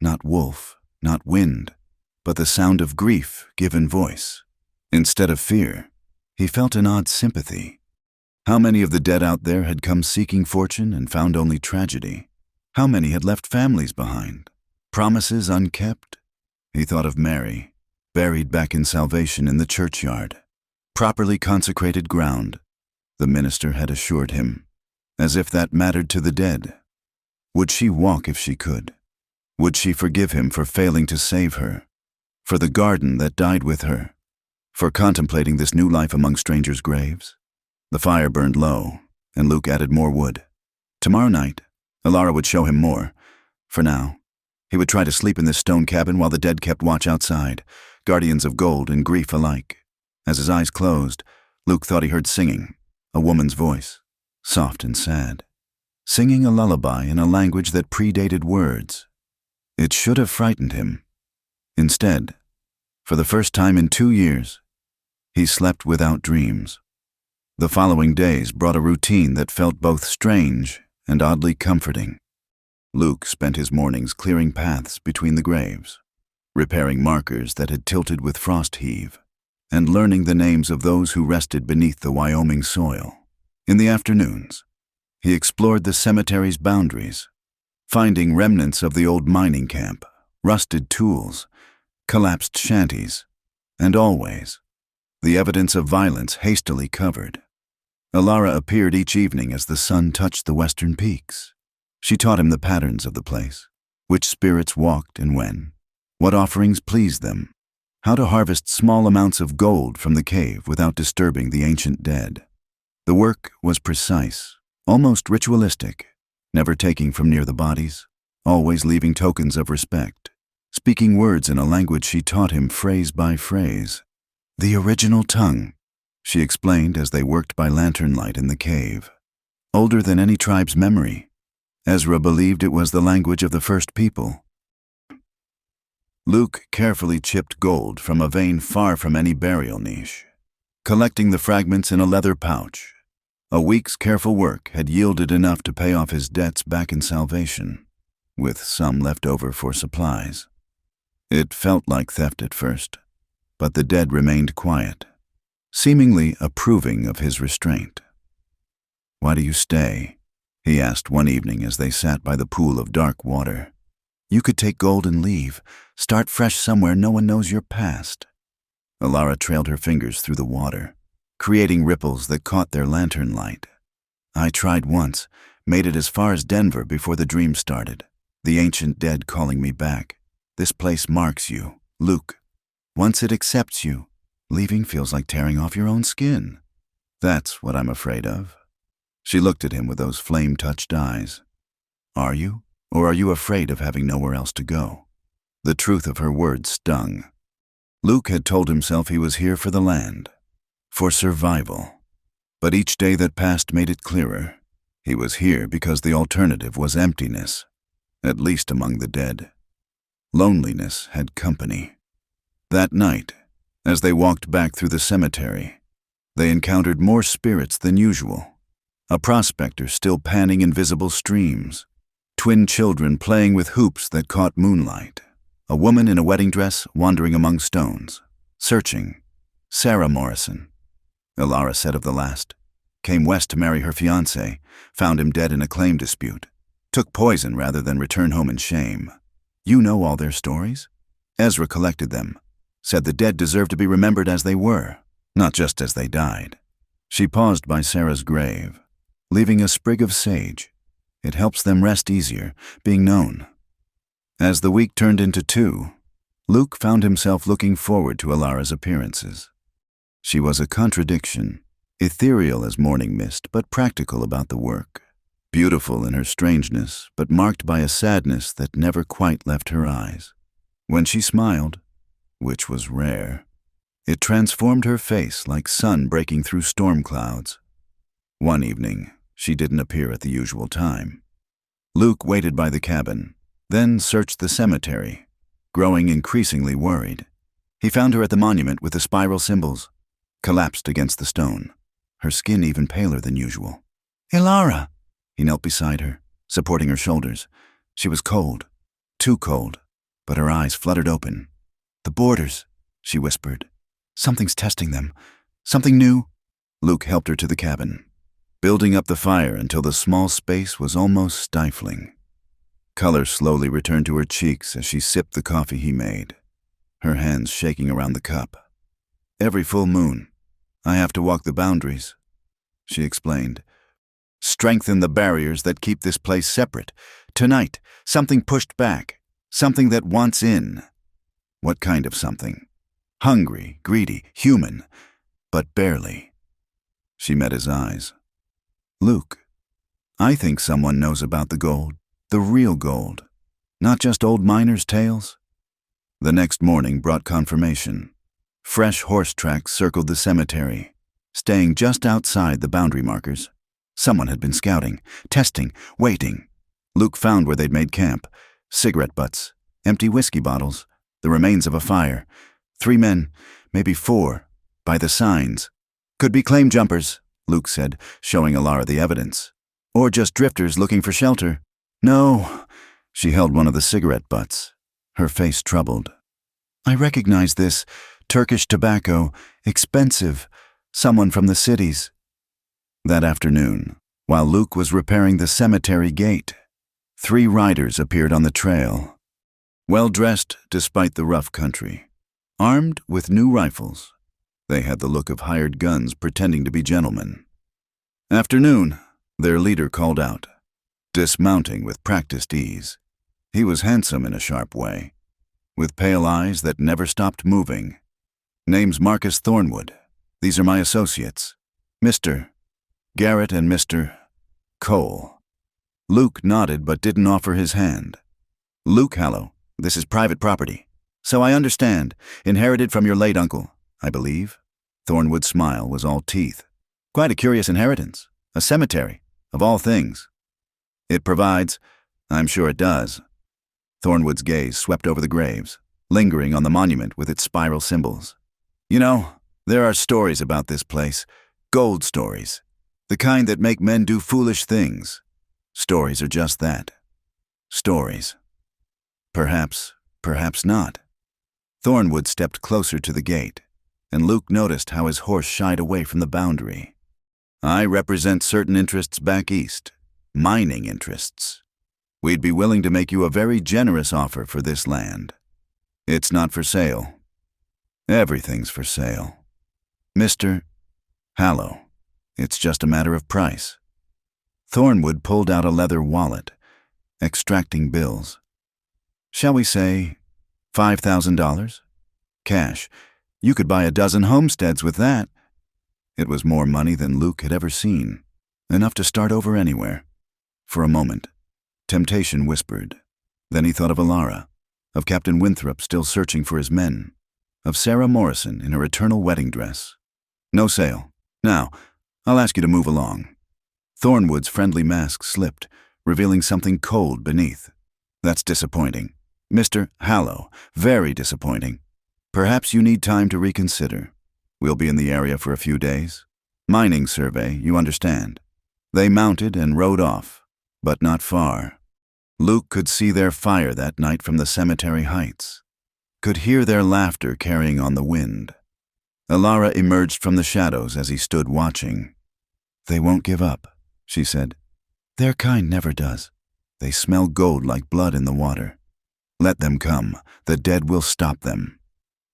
Not wolf, not wind, but the sound of grief given voice. Instead of fear, he felt an odd sympathy. How many of the dead out there had come seeking fortune and found only tragedy? How many had left families behind? Promises unkept? He thought of Mary, buried back in salvation in the churchyard. Properly consecrated ground, the minister had assured him, as if that mattered to the dead. Would she walk if she could? Would she forgive him for failing to save her? For the garden that died with her? For contemplating this new life among strangers' graves? The fire burned low, and Luke added more wood. Tomorrow night, Alara would show him more. For now, he would try to sleep in this stone cabin while the dead kept watch outside, guardians of gold and grief alike. As his eyes closed, Luke thought he heard singing, a woman's voice, soft and sad, singing a lullaby in a language that predated words. It should have frightened him. Instead, for the first time in 2 years, he slept without dreams. The following days brought a routine that felt both strange and oddly comforting. Luke spent his mornings clearing paths between the graves, repairing markers that had tilted with frost heave, and learning the names of those who rested beneath the Wyoming soil. In the afternoons, he explored the cemetery's boundaries, finding remnants of the old mining camp, rusted tools, collapsed shanties, and always, the evidence of violence hastily covered. Alara appeared each evening as the sun touched the western peaks. She taught him the patterns of the place, which spirits walked and when, what offerings pleased them, how to harvest small amounts of gold from the cave without disturbing the ancient dead. The work was precise, almost ritualistic, never taking from near the bodies, always leaving tokens of respect, speaking words in a language she taught him phrase by phrase. The original tongue, she explained as they worked by lantern light in the cave. Older than any tribe's memory, Ezra believed it was the language of the first people. Luke carefully chipped gold from a vein far from any burial niche, collecting the fragments in a leather pouch. A week's careful work had yielded enough to pay off his debts back in salvation, with some left over for supplies. It felt like theft at first, but the dead remained quiet, seemingly approving of his restraint. "Why do you stay?" he asked one evening as they sat by the pool of dark water. "You could take gold and leave, start fresh somewhere no one knows your past." Alara trailed her fingers through the water, creating ripples that caught their lantern light. "I tried once, made it as far as Denver before the dream started, the ancient dead calling me back. This place marks you, Luke. Once it accepts you, leaving feels like tearing off your own skin. That's what I'm afraid of." She looked at him with those flame-touched eyes. "Are you? Or are you afraid of having nowhere else to go?" The truth of her words stung. Luke had told himself he was here for the land, for survival. But each day that passed made it clearer. He was here because the alternative was emptiness, at least among the dead. Loneliness had company. That night, as they walked back through the cemetery, they encountered more spirits than usual. A prospector still panning invisible streams, twin children playing with hoops that caught moonlight, a woman in a wedding dress wandering among stones, searching. Sarah Morrison, Alara said of the last, came west to marry her fiancé, found him dead in a claim dispute, took poison rather than return home in shame. You know all their stories? Ezra collected them, said the dead deserved to be remembered as they were, not just as they died. She paused by Sarah's grave, leaving a sprig of sage. It helps them rest easier, being known. As the week turned into 2, Luke found himself looking forward to Alara's appearances. She was a contradiction, ethereal as morning mist, but practical about the work. Beautiful in her strangeness, but marked by a sadness that never quite left her eyes. When she smiled, which was rare, it transformed her face like sun breaking through storm clouds. One evening, she didn't appear at the usual time. Luke waited by the cabin, then searched the cemetery, growing increasingly worried. He found her at the monument with the spiral symbols, collapsed against the stone, her skin even paler than usual. "Alara!" He knelt beside her, supporting her shoulders. She was cold, too cold, but her eyes fluttered open. "The borders," she whispered. "Something's testing them. Something new." Luke helped her to the cabin, building up the fire until the small space was almost stifling. Color slowly returned to her cheeks as she sipped the coffee he made, her hands shaking around the cup. "Every full moon, I have to walk the boundaries," she explained. "Strengthen the barriers that keep this place separate. Tonight, something pushed back, something that wants in." What kind of something? Hungry, greedy, human, but barely. She met his eyes. "Luke, I think someone knows about the gold, the real gold, not just old miners' tales." The next morning brought confirmation. Fresh horse tracks circled the cemetery, staying just outside the boundary markers. Someone had been scouting, testing, waiting. Luke found where they'd made camp. Cigarette butts, empty whiskey bottles, the remains of a fire. 3 men, maybe 4, by the signs. "Could be claim jumpers," Luke said, showing Alara the evidence. "Or just drifters looking for shelter." "No." She held one of the cigarette butts, her face troubled. "I recognize this. Turkish tobacco, expensive. Someone from the cities." That afternoon, while Luke was repairing the cemetery gate, 3 riders appeared on the trail. Well-dressed despite the rough country, armed with new rifles. They had the look of hired guns pretending to be gentlemen. "Afternoon," their leader called out, dismounting with practiced ease. He was handsome in a sharp way, with pale eyes that never stopped moving. "Name's Marcus Thornwood. These are my associates, Mr. Garrett and Mr. Cole." Luke nodded but didn't offer his hand. "Luke Hallow, this is private property. So I understand. Inherited from your late uncle, I believe." Thornwood's smile was all teeth. "Quite a curious inheritance. A cemetery, of all things." "It provides, I'm sure it does." Thornwood's gaze swept over the graves, lingering on the monument with its spiral symbols. "You know, there are stories about this place. Gold stories. The kind that make men do foolish things. Stories are just that. Stories. Perhaps, perhaps not." Thornwood stepped closer to the gate, and Luke noticed how his horse shied away from the boundary. "I represent certain interests back east, mining interests. We'd be willing to make you a very generous offer for this land. It's not for sale. Everything's for sale. Mr. Hallow, it's just a matter of price." Thornwood pulled out a leather wallet, extracting bills. "Shall we say $5,000? Cash. You could buy a dozen homesteads with that." It was more money than Luke had ever seen, enough to start over anywhere. For a moment, temptation whispered. Then he thought of Alara, of Captain Winthrop still searching for his men, of Sarah Morrison in her eternal wedding dress. "No sale. Now, I'll ask you to move along." Thornwood's friendly mask slipped, revealing something cold beneath. "That's disappointing. Mr. Hallow, very disappointing. Perhaps you need time to reconsider. We'll be in the area for a few days. Mining survey, you understand." They mounted and rode off, but not far. Luke could see their fire that night from the cemetery heights, could hear their laughter carrying on the wind. Alara emerged from the shadows as he stood watching. "They won't give up," she said. "Their kind never does. They smell gold like blood in the water. Let them come. The dead will stop them."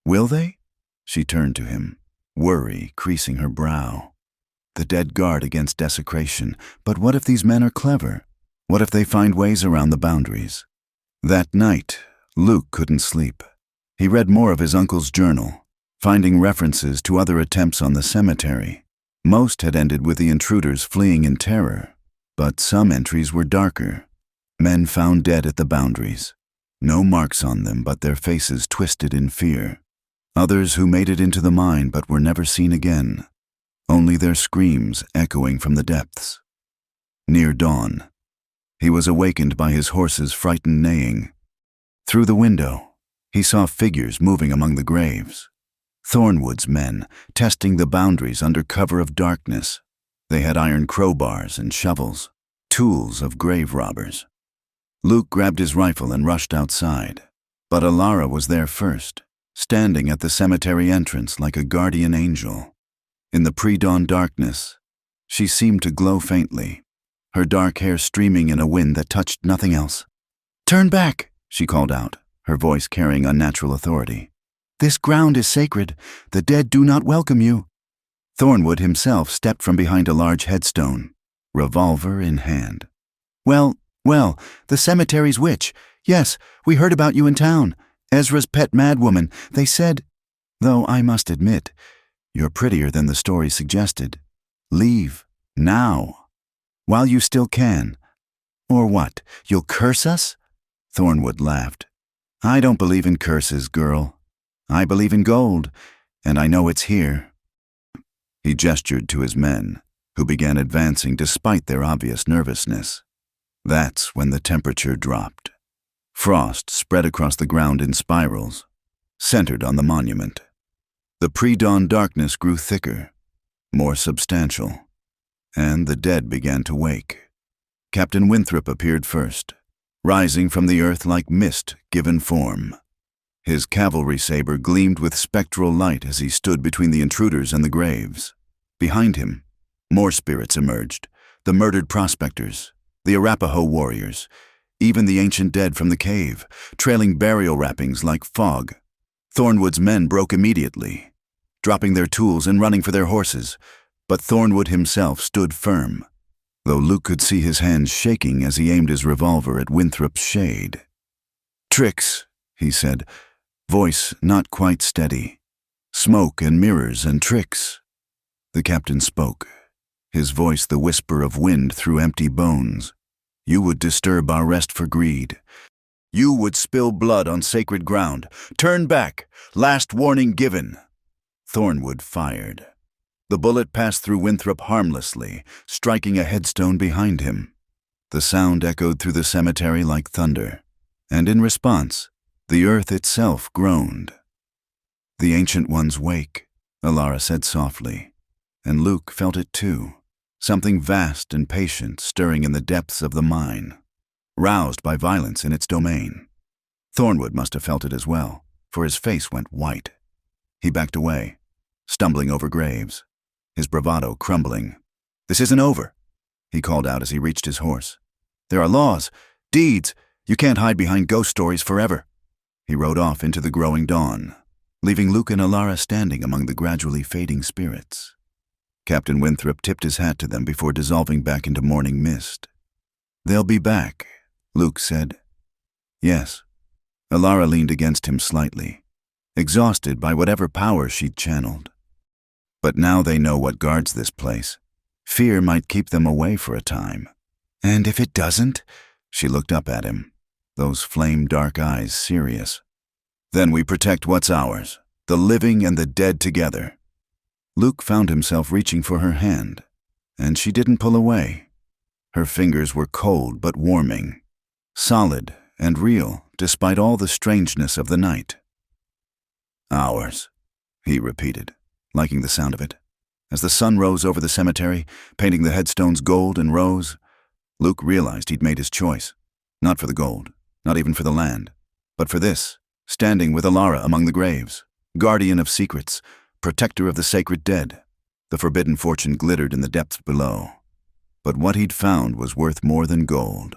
"Will they?" She turned to him, worry creasing her brow. The dead guard against desecration. But what if these men are clever? What if they find ways around the boundaries? That night, Luke couldn't sleep. He read more of his uncle's journal, finding references to other attempts on the cemetery. Most had ended with the intruders fleeing in terror, but some entries were darker. Men found dead at the boundaries. No marks on them, but their faces twisted in fear. Others who made it into the mine but were never seen again, only their screams echoing from the depths. Near dawn, he was awakened by his horse's frightened neighing. Through the window, he saw figures moving among the graves. Thornwood's men, testing the boundaries under cover of darkness. They had iron crowbars and shovels, tools of grave robbers. Luke grabbed his rifle and rushed outside, but Alara was there first, standing at the cemetery entrance like a guardian angel. In the pre-dawn darkness, she seemed to glow faintly, her dark hair streaming in a wind that touched nothing else. "Turn back," she called out, her voice carrying unnatural authority. "This ground is sacred. The dead do not welcome you." Thornwood himself stepped from behind a large headstone, revolver in hand. Well, the cemetery's witch. Yes, we heard about you in town. Ezra's pet madwoman. They said, though I must admit, you're prettier than the story suggested. Leave, now, while you still can. Or what, you'll curse us?" Thornwood laughed. "I don't believe in curses, girl. I believe in gold, and I know it's here." He gestured to his men, who began advancing despite their obvious nervousness. That's when the temperature dropped. Frost spread across the ground in spirals, centered on the monument. The pre-dawn darkness grew thicker, more substantial, and the dead began to wake. Captain Winthrop appeared first, rising from the earth like mist given form. His cavalry saber gleamed with spectral light as he stood between the intruders and the graves. Behind him, more spirits emerged, the murdered prospectors, the Arapaho warriors, even the ancient dead from the cave, trailing burial wrappings like fog. Thornwood's men broke immediately, dropping their tools and running for their horses, but Thornwood himself stood firm, though Luke could see his hands shaking as he aimed his revolver at Winthrop's shade. "Tricks," he said, voice not quite steady. "Smoke and mirrors and tricks." The captain spoke, his voice the whisper of wind through empty bones. "You would disturb our rest for greed. You would spill blood on sacred ground. Turn back. Last warning given." Thornwood fired. The bullet passed through Winthrop harmlessly, striking a headstone behind him. The sound echoed through the cemetery like thunder, and in response, the earth itself groaned. "The Ancient Ones wake," Alara said softly, and Luke felt it too. Something vast and patient stirring in the depths of the mine, roused by violence in its domain. Thornwood must have felt it as well, for his face went white. He backed away, stumbling over graves, his bravado crumbling. "This isn't over," he called out as he reached his horse. "There are laws, deeds. You can't hide behind ghost stories forever." He rode off into the growing dawn, leaving Luke and Alara standing among the gradually fading spirits. Captain Winthrop tipped his hat to them before dissolving back into morning mist. "They'll be back," Luke said. "Yes." Alara leaned against him slightly, exhausted by whatever power she'd channeled. "But now they know what guards this place. Fear might keep them away for a time." "And if it doesn't?" She looked up at him, those flame-dark eyes serious. "Then we protect what's ours, the living and the dead together." Luke found himself reaching for her hand, and she didn't pull away. Her fingers were cold but warming, solid and real despite all the strangeness of the night. "Ours," he repeated, liking the sound of it. As the sun rose over the cemetery, painting the headstones gold and rose, Luke realized he'd made his choice. Not for the gold, not even for the land, but for this, standing with Alara among the graves, guardian of secrets, protector of the sacred dead. The forbidden fortune glittered in the depths below. But what he'd found was worth more than gold.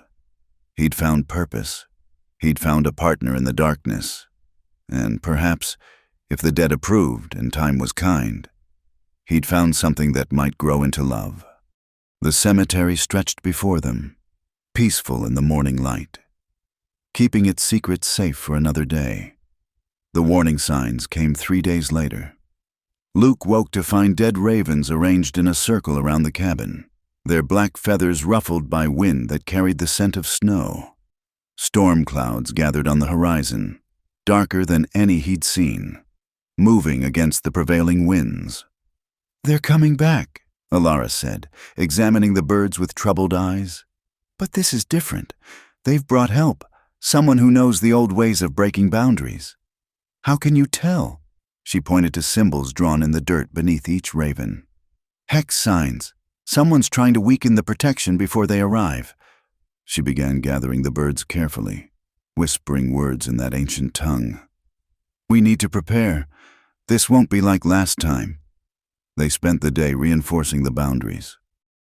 He'd found purpose. He'd found a partner in the darkness. And perhaps, if the dead approved and time was kind, he'd found something that might grow into love. The cemetery stretched before them, peaceful in the morning light, keeping its secrets safe for another day. The warning signs came 3 days later. Luke woke to find dead ravens arranged in a circle around the cabin, their black feathers ruffled by wind that carried the scent of snow. Storm clouds gathered on the horizon, darker than any he'd seen, moving against the prevailing winds. "They're coming back," Alara said, examining the birds with troubled eyes. "But this is different. They've brought help, someone who knows the old ways of breaking boundaries." "How can you tell?" She pointed to symbols drawn in the dirt beneath each raven. "Hex signs. Someone's trying to weaken the protection before they arrive." She began gathering the birds carefully, whispering words in that ancient tongue. "We need to prepare. This won't be like last time." They spent the day reinforcing the boundaries.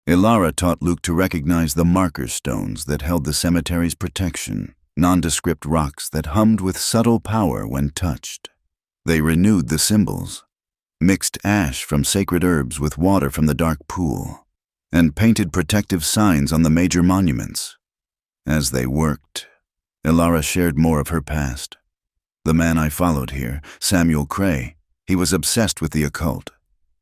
Alara taught Luke to recognize the marker stones that held the cemetery's protection, nondescript rocks that hummed with subtle power when touched. They renewed the symbols, mixed ash from sacred herbs with water from the dark pool, and painted protective signs on the major monuments. As they worked, Ilara shared more of her past. The man I followed here, Samuel Cray, he was obsessed with the occult,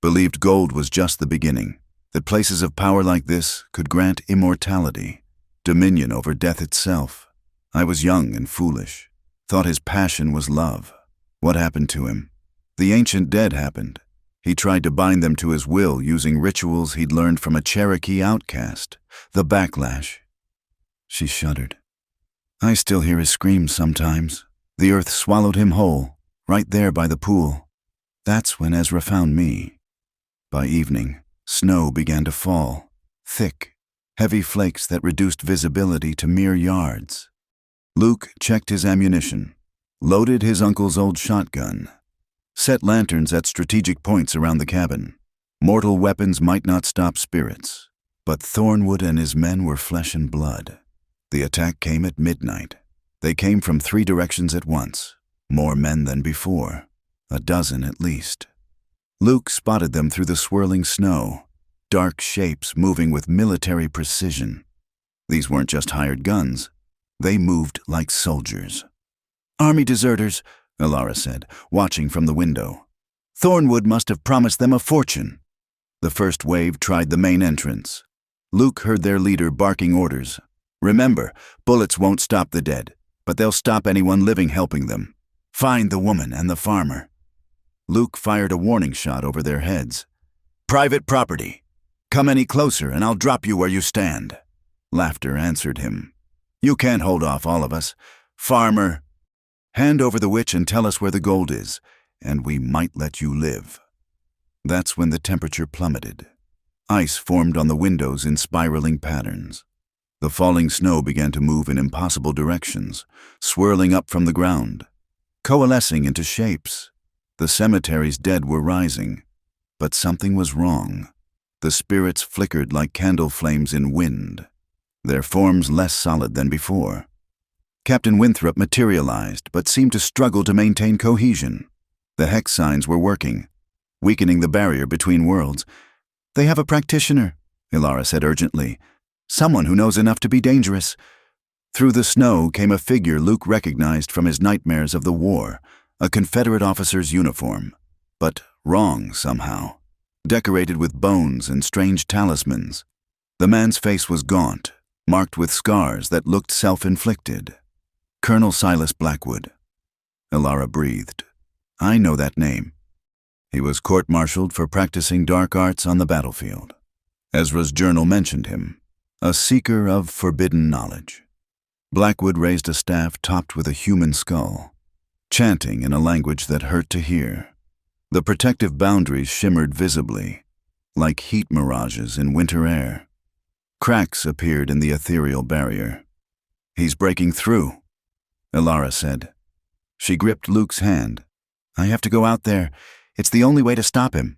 believed gold was just the beginning, that places of power like this could grant immortality, dominion over death itself. I was young and foolish, thought his passion was love. What happened to him? The ancient dead happened. He tried to bind them to his will using rituals he'd learned from a Cherokee outcast, the backlash. She shuddered. I still hear his screams sometimes. The earth swallowed him whole, right there by the pool. That's when Ezra found me. By evening, snow began to fall, thick, heavy flakes that reduced visibility to mere yards. Luke checked his ammunition, loaded his uncle's old shotgun, set lanterns at strategic points around the cabin. Mortal weapons might not stop spirits, but Thornwood and his men were flesh and blood. The attack came at midnight. They came from 3 directions at once, more men than before, a dozen at least. Luke spotted them through the swirling snow, dark shapes moving with military precision. These weren't just hired guns. They moved like soldiers. Army deserters, Ilara said, watching from the window. Thornwood must have promised them a fortune. The first wave tried the main entrance. Luke heard their leader barking orders. Remember, bullets won't stop the dead, but they'll stop anyone living helping them. Find the woman and the farmer. Luke fired a warning shot over their heads. Private property. Come any closer and I'll drop you where you stand. Laughter answered him. You can't hold off all of us. Farmer, hand over the witch and tell us where the gold is, and we might let you live. That's when the temperature plummeted. Ice formed on the windows in spiraling patterns. The falling snow began to move in impossible directions, swirling up from the ground, coalescing into shapes. The cemetery's dead were rising, but something was wrong. The spirits flickered like candle flames in wind, their forms less solid than before. Captain Winthrop materialized, but seemed to struggle to maintain cohesion. The hex signs were working, weakening the barrier between worlds. They have a practitioner, Ilara said urgently. Someone who knows enough to be dangerous. Through the snow came a figure Luke recognized from his nightmares of the war, a Confederate officer's uniform, but wrong somehow, decorated with bones and strange talismans. The man's face was gaunt, marked with scars that looked self-inflicted. Colonel Silas Blackwood. Ilara breathed. I know that name. He was court-martialed for practicing dark arts on the battlefield. Ezra's journal mentioned him, a seeker of forbidden knowledge. Blackwood raised a staff topped with a human skull, chanting in a language that hurt to hear. The protective boundaries shimmered visibly, like heat mirages in winter air. Cracks appeared in the ethereal barrier. He's breaking through, Ilara said. She gripped Luke's hand. I have to go out there. It's the only way to stop him.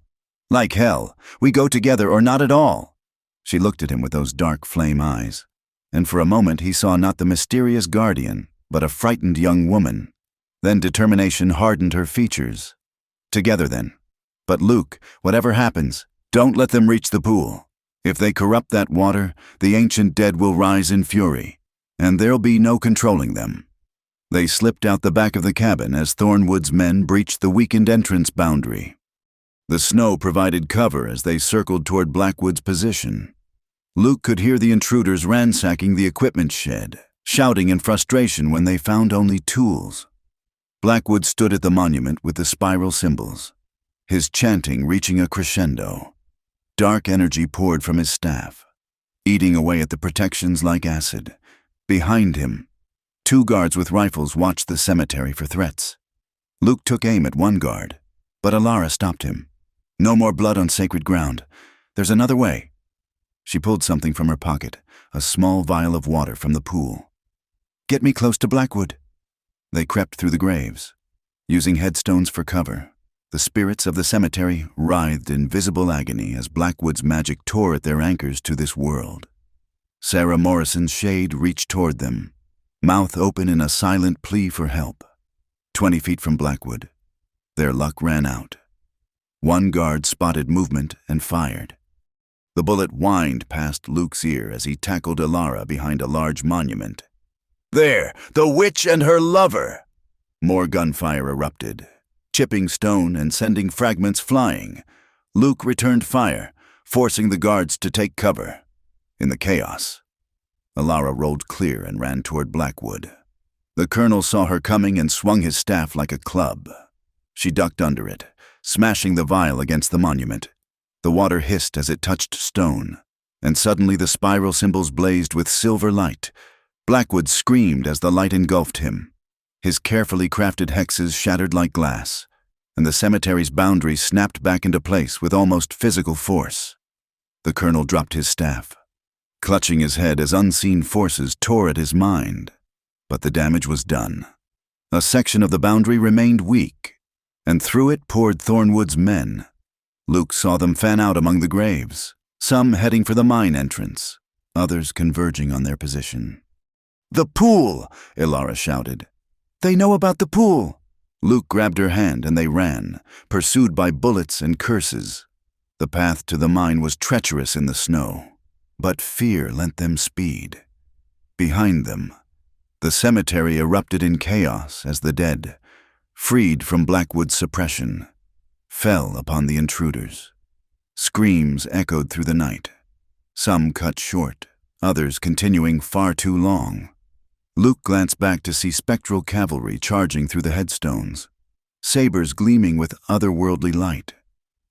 Like hell. We go together or not at all. She looked at him with those dark flame eyes, and for a moment he saw not the mysterious guardian, but a frightened young woman. Then determination hardened her features. Together then. But Luke, whatever happens, don't let them reach the pool. If they corrupt that water, the ancient dead will rise in fury, and there'll be no controlling them. They slipped out the back of the cabin as Thornwood's men breached the weakened entrance boundary. The snow provided cover as they circled toward Blackwood's position. Luke could hear the intruders ransacking the equipment shed, shouting in frustration when they found only tools. Blackwood stood at the monument with the spiral symbols, his chanting reaching a crescendo. Dark energy poured from his staff, eating away at the protections like acid. Behind him, 2 guards with rifles watched the cemetery for threats. Luke took aim at one guard, but Ilara stopped him. No more blood on sacred ground. There's another way. She pulled something from her pocket, a small vial of water from the pool. Get me close to Blackwood. They crept through the graves, using headstones for cover. The spirits of the cemetery writhed in visible agony as Blackwood's magic tore at their anchors to this world. Sarah Morrison's shade reached toward them, mouth open in a silent plea for help. 20 feet from Blackwood, their luck ran out. One guard spotted movement and fired. The bullet whined past Luke's ear as he tackled Alara behind a large monument. "There, the witch and her lover!" More gunfire erupted, chipping stone and sending fragments flying. Luke returned fire, forcing the guards to take cover. In the chaos, Alara rolled clear and ran toward Blackwood. The colonel saw her coming and swung his staff like a club. She ducked under it, smashing the vial against the monument. The water hissed as it touched stone, and suddenly the spiral symbols blazed with silver light. Blackwood screamed as the light engulfed him. His carefully crafted hexes shattered like glass, and the cemetery's boundaries snapped back into place with almost physical force. The colonel dropped his staff, clutching his head as unseen forces tore at his mind. But the damage was done. A section of the boundary remained weak, and through it poured Thornwood's men. Luke saw them fan out among the graves, some heading for the mine entrance, others converging on their position. "The pool!" Alara shouted. "They know about the pool!" Luke grabbed her hand and they ran, pursued by bullets and curses. The path to the mine was treacherous in the snow, but fear lent them speed. Behind them, the cemetery erupted in chaos as the dead, freed from Blackwood's suppression, fell upon the intruders. Screams echoed through the night, some cut short, others continuing far too long. Luke glanced back to see spectral cavalry charging through the headstones, sabers gleaming with otherworldly light.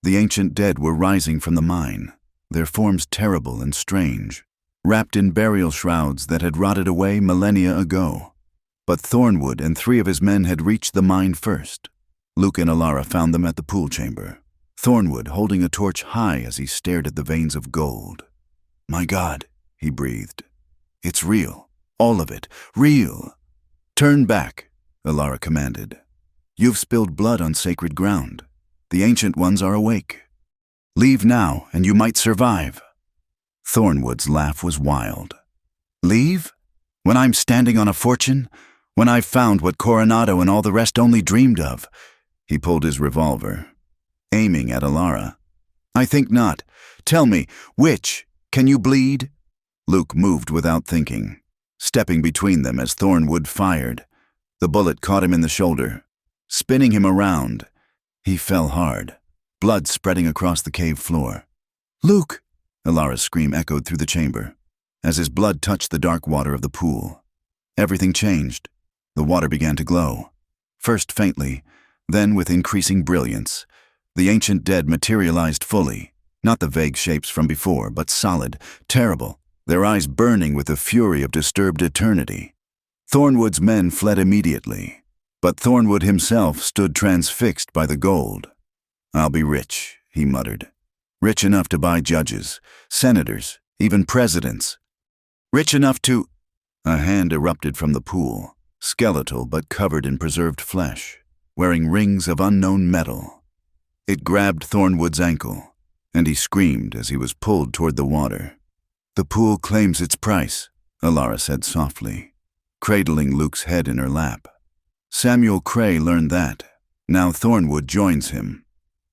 The ancient dead were rising from the mine, their forms terrible and strange, wrapped in burial shrouds that had rotted away millennia ago. But Thornwood and 3 of his men had reached the mine first. Luke and Alara found them at the pool chamber, Thornwood holding a torch high as he stared at the veins of gold. "My God," he breathed. "It's real. All of it. Real." "Turn back," Alara commanded. "You've spilled blood on sacred ground. The Ancient Ones are awake. Leave now, and you might survive." Thornwood's laugh was wild. "Leave? When I'm standing on a fortune? When I've found what Coronado and all the rest only dreamed of?" He pulled his revolver, aiming at Alara. "I think not. Tell me, witch, can you bleed?" Luke moved without thinking, stepping between them as Thornwood fired. The bullet caught him in the shoulder, spinning him around. He fell hard, blood spreading across the cave floor. "Luke!" Alara's scream echoed through the chamber, as his blood touched the dark water of the pool. Everything changed. The water began to glow, first faintly, then with increasing brilliance. The ancient dead materialized fully, not the vague shapes from before, but solid, terrible, their eyes burning with the fury of disturbed eternity. Thornwood's men fled immediately, but Thornwood himself stood transfixed by the gold. "I'll be rich," he muttered. "Rich enough to buy judges, senators, even presidents. Rich enough to—" A hand erupted from the pool, skeletal but covered in preserved flesh, wearing rings of unknown metal. It grabbed Thornwood's ankle, and he screamed as he was pulled toward the water. "The pool claims its price," Alara said softly, cradling Luke's head in her lap. Samuel Cray learned that. Now Thornwood joins him.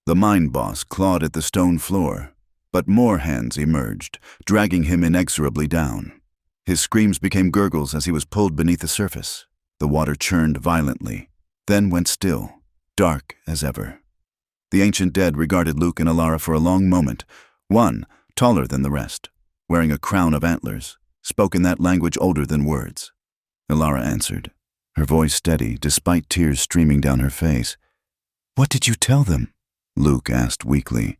The mine boss clawed at the stone floor, but more hands emerged, dragging him inexorably down. His screams became gurgles as he was pulled beneath the surface. The water churned violently, then went still, dark as ever. The ancient dead regarded Luke and Alara for a long moment. One, taller than the rest, wearing a crown of antlers, spoke in that language older than words. Alara answered, her voice steady despite tears streaming down her face. "What did you tell them?" Luke asked weakly.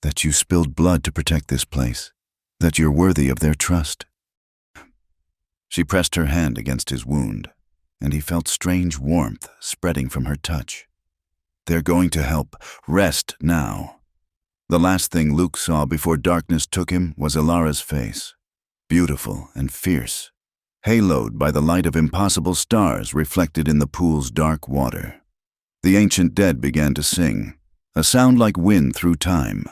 "That you spilled blood to protect this place, that you're worthy of their trust." She pressed her hand against his wound, and he felt strange warmth spreading from her touch. "They're going to help. Rest now." The last thing Luke saw before darkness took him was Alara's face, beautiful and fierce, haloed by the light of impossible stars reflected in the pool's dark water. The ancient dead began to sing, a sound like wind through time,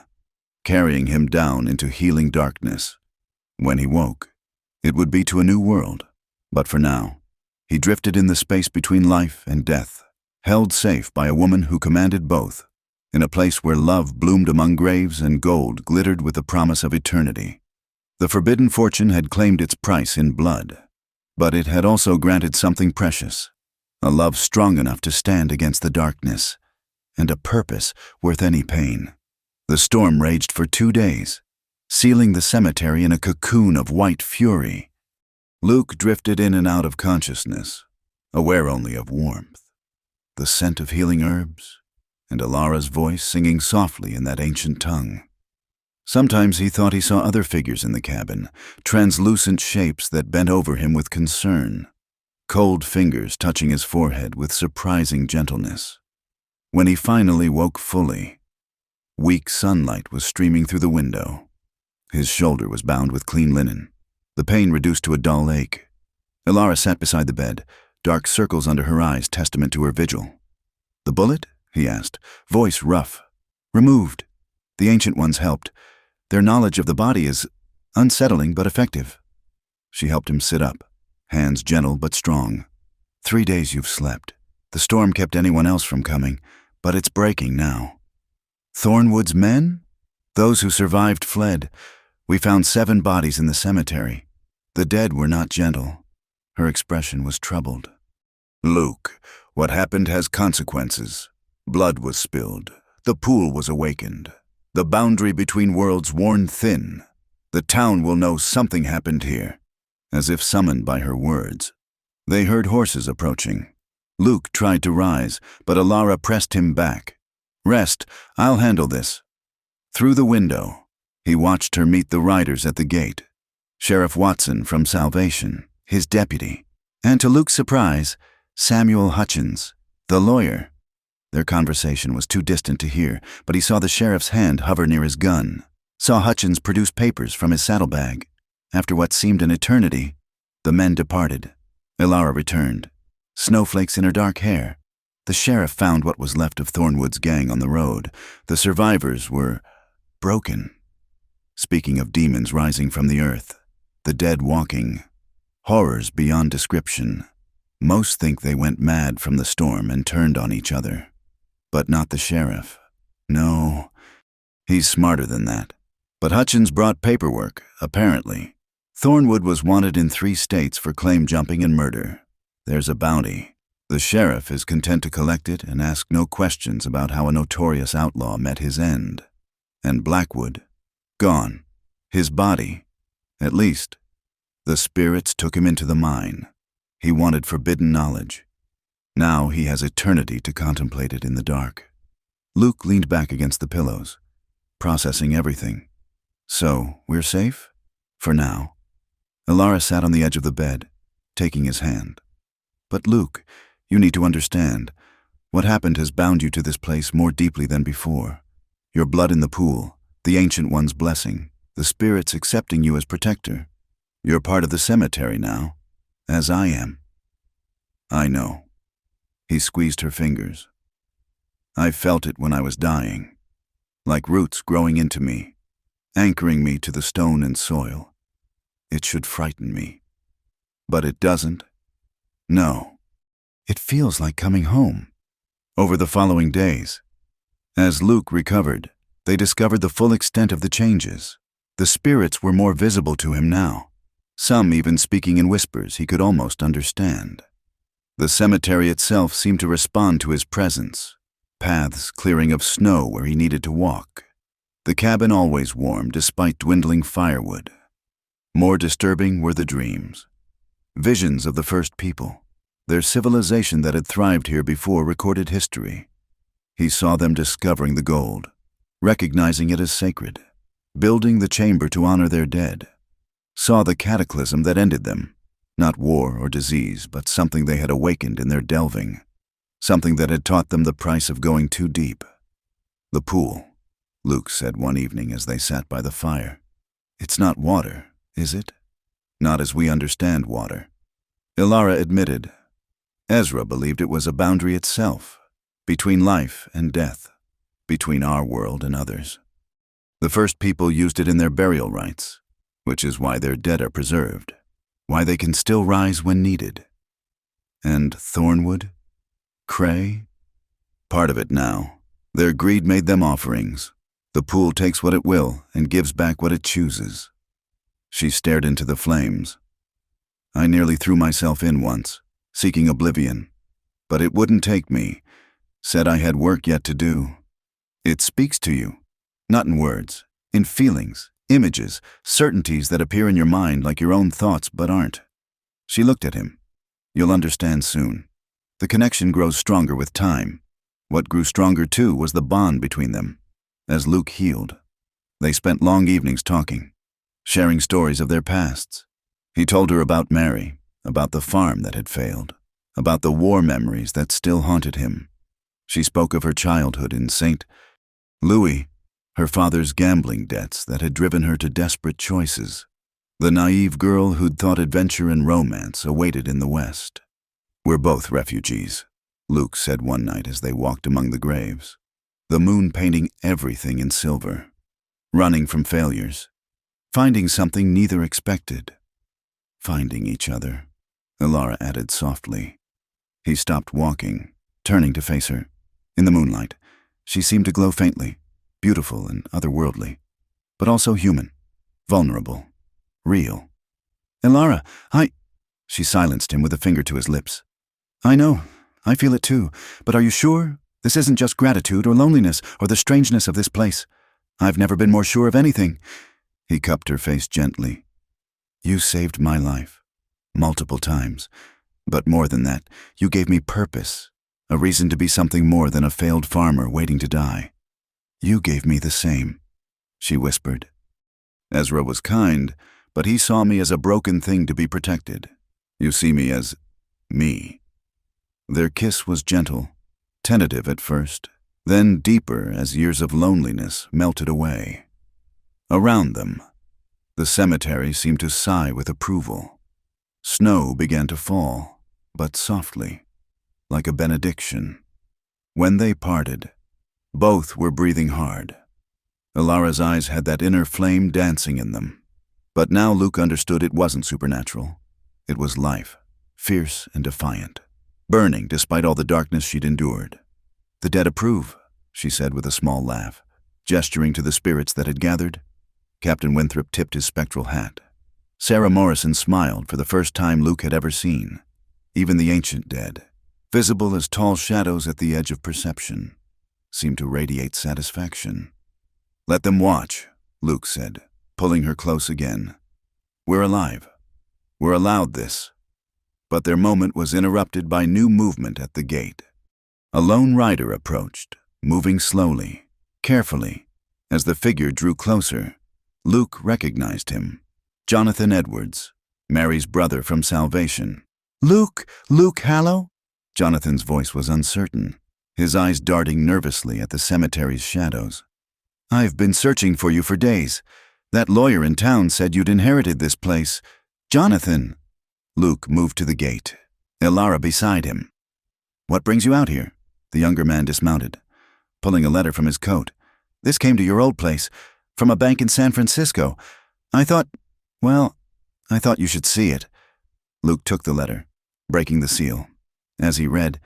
carrying him down into healing darkness. When he woke, it would be to a new world, but for now, He drifted in the space between life and death, held safe by a woman who commanded both, in a place where love bloomed among graves and gold glittered with the promise of eternity. The forbidden fortune had claimed its price in blood, but it had also granted something precious, a love strong enough to stand against the darkness, and a purpose worth any pain. The storm raged for 2 days, sealing the cemetery in a cocoon of white fury. Luke drifted in and out of consciousness, aware only of warmth, the scent of healing herbs, and Alara's voice singing softly in that ancient tongue. Sometimes he thought he saw other figures in the cabin, translucent shapes that bent over him with concern, cold fingers touching his forehead with surprising gentleness. When he finally woke fully, weak sunlight was streaming through the window. His shoulder was bound with clean linen, the pain reduced to a dull ache. Alara sat beside the bed, dark circles under her eyes testament to her vigil. "The bullet?" he asked, voice rough. "Removed. The Ancient Ones helped. Their knowledge of the body is unsettling but effective." She helped him sit up, hands gentle but strong. 3 days you've slept. The storm kept anyone else from coming, but it's breaking now." "Thornwood's men?" "Those who survived fled. We found 7 bodies in the cemetery. The dead were not gentle." Her expression was troubled. "Luke, what happened has consequences. Blood was spilled. The pool was awakened. The boundary between worlds worn thin. The town will know something happened here." As if summoned by her words, they heard horses approaching. Luke tried to rise, but Alara pressed him back. "Rest, I'll handle this." Through the window, he watched her meet the riders at the gate. Sheriff Watson from Salvation, his deputy, and to Luke's surprise, Samuel Hutchins, the lawyer. Their conversation was too distant to hear, but he saw the sheriff's hand hover near his gun, saw Hutchins produce papers from his saddlebag. After what seemed an eternity, the men departed. Alara returned, snowflakes in her dark hair. The sheriff found what was left of Thornwood's gang on the road. The survivors were broken. Speaking of demons rising from the earth, the dead walking, horrors beyond description. Most think they went mad from the storm and turned on each other. But not the sheriff. No, he's smarter than that. But Hutchins brought paperwork, apparently. Thornwood was wanted in 3 states for claim jumping and murder. There's a bounty. The sheriff is content to collect it and ask no questions about how a notorious outlaw met his end. And Blackwood, gone. His body, at least. The spirits took him into the mine. He wanted forbidden knowledge. Now he has eternity to contemplate it in the dark. Luke leaned back against the pillows, processing everything. "So, we're safe? For now." Alara sat on the edge of the bed, taking his hand. "But Luke, you need to understand. What happened has bound you to this place more deeply than before. Your blood in the pool, the Ancient One's blessing, the spirits accepting you as protector. You're part of the cemetery now, as I am." "I know." He squeezed her fingers. "I felt it when I was dying, like roots growing into me, anchoring me to the stone and soil. It should frighten me. But it doesn't. No. It feels like coming home." Over the following days, as Luke recovered, they discovered the full extent of the changes. The spirits were more visible to him now, some even speaking in whispers he could almost understand. The cemetery itself seemed to respond to his presence, paths clearing of snow where he needed to walk. The cabin always warm despite dwindling firewood. More disturbing were the dreams. Visions of the first people, their civilization that had thrived here before recorded history. He saw them discovering the gold, recognizing it as sacred, building the chamber to honor their dead. Saw the cataclysm that ended them, not war or disease, but something they had awakened in their delving, something that had taught them the price of going too deep. "The pool," Luke said one evening as they sat by the fire. "It's not water, is it? Not as we understand water." Alara admitted. Ezra believed it was a boundary itself, between life and death, between our world and others. The first people used it in their burial rites, which is why their dead are preserved, why they can still rise when needed. And Thornwood? Cray? Part of it now. Their greed made them offerings. The pool takes what it will and gives back what it chooses. She stared into the flames. I nearly threw myself in once, seeking oblivion. But it wouldn't take me. Said I had work yet to do. It speaks to you. Not in words, in feelings, images, certainties that appear in your mind like your own thoughts but aren't. She looked at him. You'll understand soon. The connection grows stronger with time. What grew stronger too was the bond between them. As Luke healed, they spent long evenings talking, sharing stories of their pasts. He told her about Mary, about the farm that had failed, about the war memories that still haunted him. She spoke of her childhood in St. Louis, her father's gambling debts that had driven her to desperate choices, the naive girl who'd thought adventure and romance awaited in the West. We're both refugees, Luke said one night as they walked among the graves, the moon painting everything in silver, running from failures, finding something neither expected, finding each other, Elara added softly. He stopped walking, turning to face her. In the moonlight, she seemed to glow faintly, beautiful and otherworldly, but also human, vulnerable, real. Elara, She silenced him with a finger to his lips. I know, I feel it too, but are you sure? This isn't just gratitude or loneliness or the strangeness of this place. I've never been more sure of anything. He cupped her face gently. You saved my life, multiple times, but more than that, you gave me purpose, a reason to be something more than a failed farmer waiting to die. You gave me the same, she whispered. Ezra was kind, but he saw me as a broken thing to be protected. You see me as me. Their kiss was gentle, tentative at first, then deeper as years of loneliness melted away. Around them, the cemetery seemed to sigh with approval. Snow began to fall, but softly, like a benediction. When they parted, both were breathing hard. Elara's eyes had that inner flame dancing in them. But now Luke understood it wasn't supernatural. It was life, fierce and defiant, burning despite all the darkness she'd endured. The dead approve, she said with a small laugh, gesturing to the spirits that had gathered. Captain Winthrop tipped his spectral hat. Sarah Morrison smiled for the first time Luke had ever seen. Even the ancient dead, visible as tall shadows at the edge of perception, seemed to radiate satisfaction. Let them watch, Luke said, pulling her close again. We're alive. We're allowed this. But their moment was interrupted by new movement at the gate. A lone rider approached, moving slowly, carefully. As the figure drew closer, Luke recognized him. Jonathan Edwards, Mary's brother from Salvation. Luke Hallow? Jonathan's voice was uncertain, his eyes darting nervously at the cemetery's shadows. I've been searching for you for days. That lawyer in town said you'd inherited this place. Jonathan. Luke moved to the gate, Elara beside him. What brings you out here? The younger man dismounted, pulling a letter from his coat. This came to your old place, from a bank in San Francisco. I thought you should see it. Luke took the letter, breaking the seal. As he read,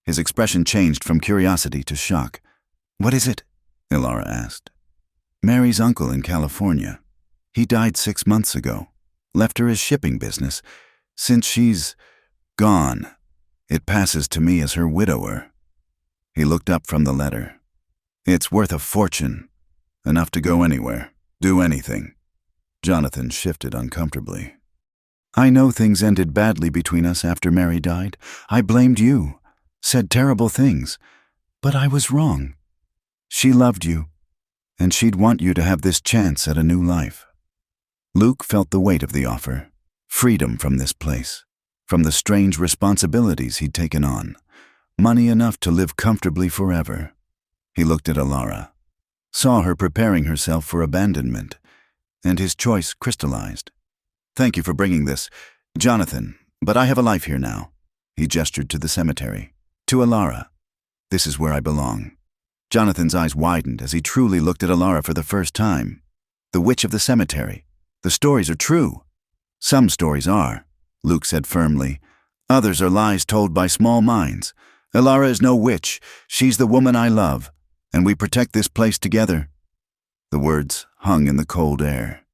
his expression changed from curiosity to shock. What is it? Elara asked. Mary's uncle in California. He died 6 months ago. Left her his shipping business. Since she's gone, it passes to me as her widower. He looked up from the letter. It's worth a fortune. Enough to go anywhere, do anything. Jonathan shifted uncomfortably. I know things ended badly between us after Mary died. I blamed you, said terrible things, but I was wrong. She loved you, and she'd want you to have this chance at a new life. Luke felt the weight of the offer, freedom from this place, from the strange responsibilities he'd taken on, money enough to live comfortably forever. He looked at Elara, saw her preparing herself for abandonment, and his choice crystallized. Thank you for bringing this, Jonathan, but I have a life here now. He gestured to the cemetery. To Elara. This is where I belong. Jonathan's eyes widened as he truly looked at Elara for the first time. The witch of the cemetery. The stories are true. Some stories are, Luke said firmly. Others are lies told by small minds. Elara is no witch. She's the woman I love, and we protect this place together." The words hung in the cold air.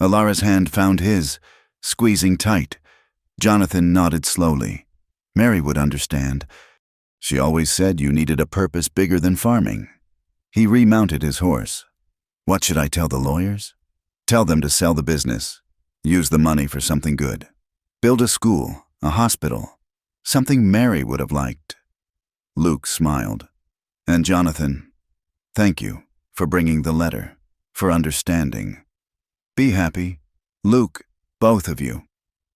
Elara's hand found his, squeezing tight. Jonathan nodded slowly. Mary would understand. She always said you needed a purpose bigger than farming. He remounted his horse. "What should I tell the lawyers?" "Tell them to sell the business. Use the money for something good. Build a school, a hospital, something Mary would have liked." Luke smiled. "And Jonathan, thank you for bringing the letter, for understanding. Be happy. Luke, both of you.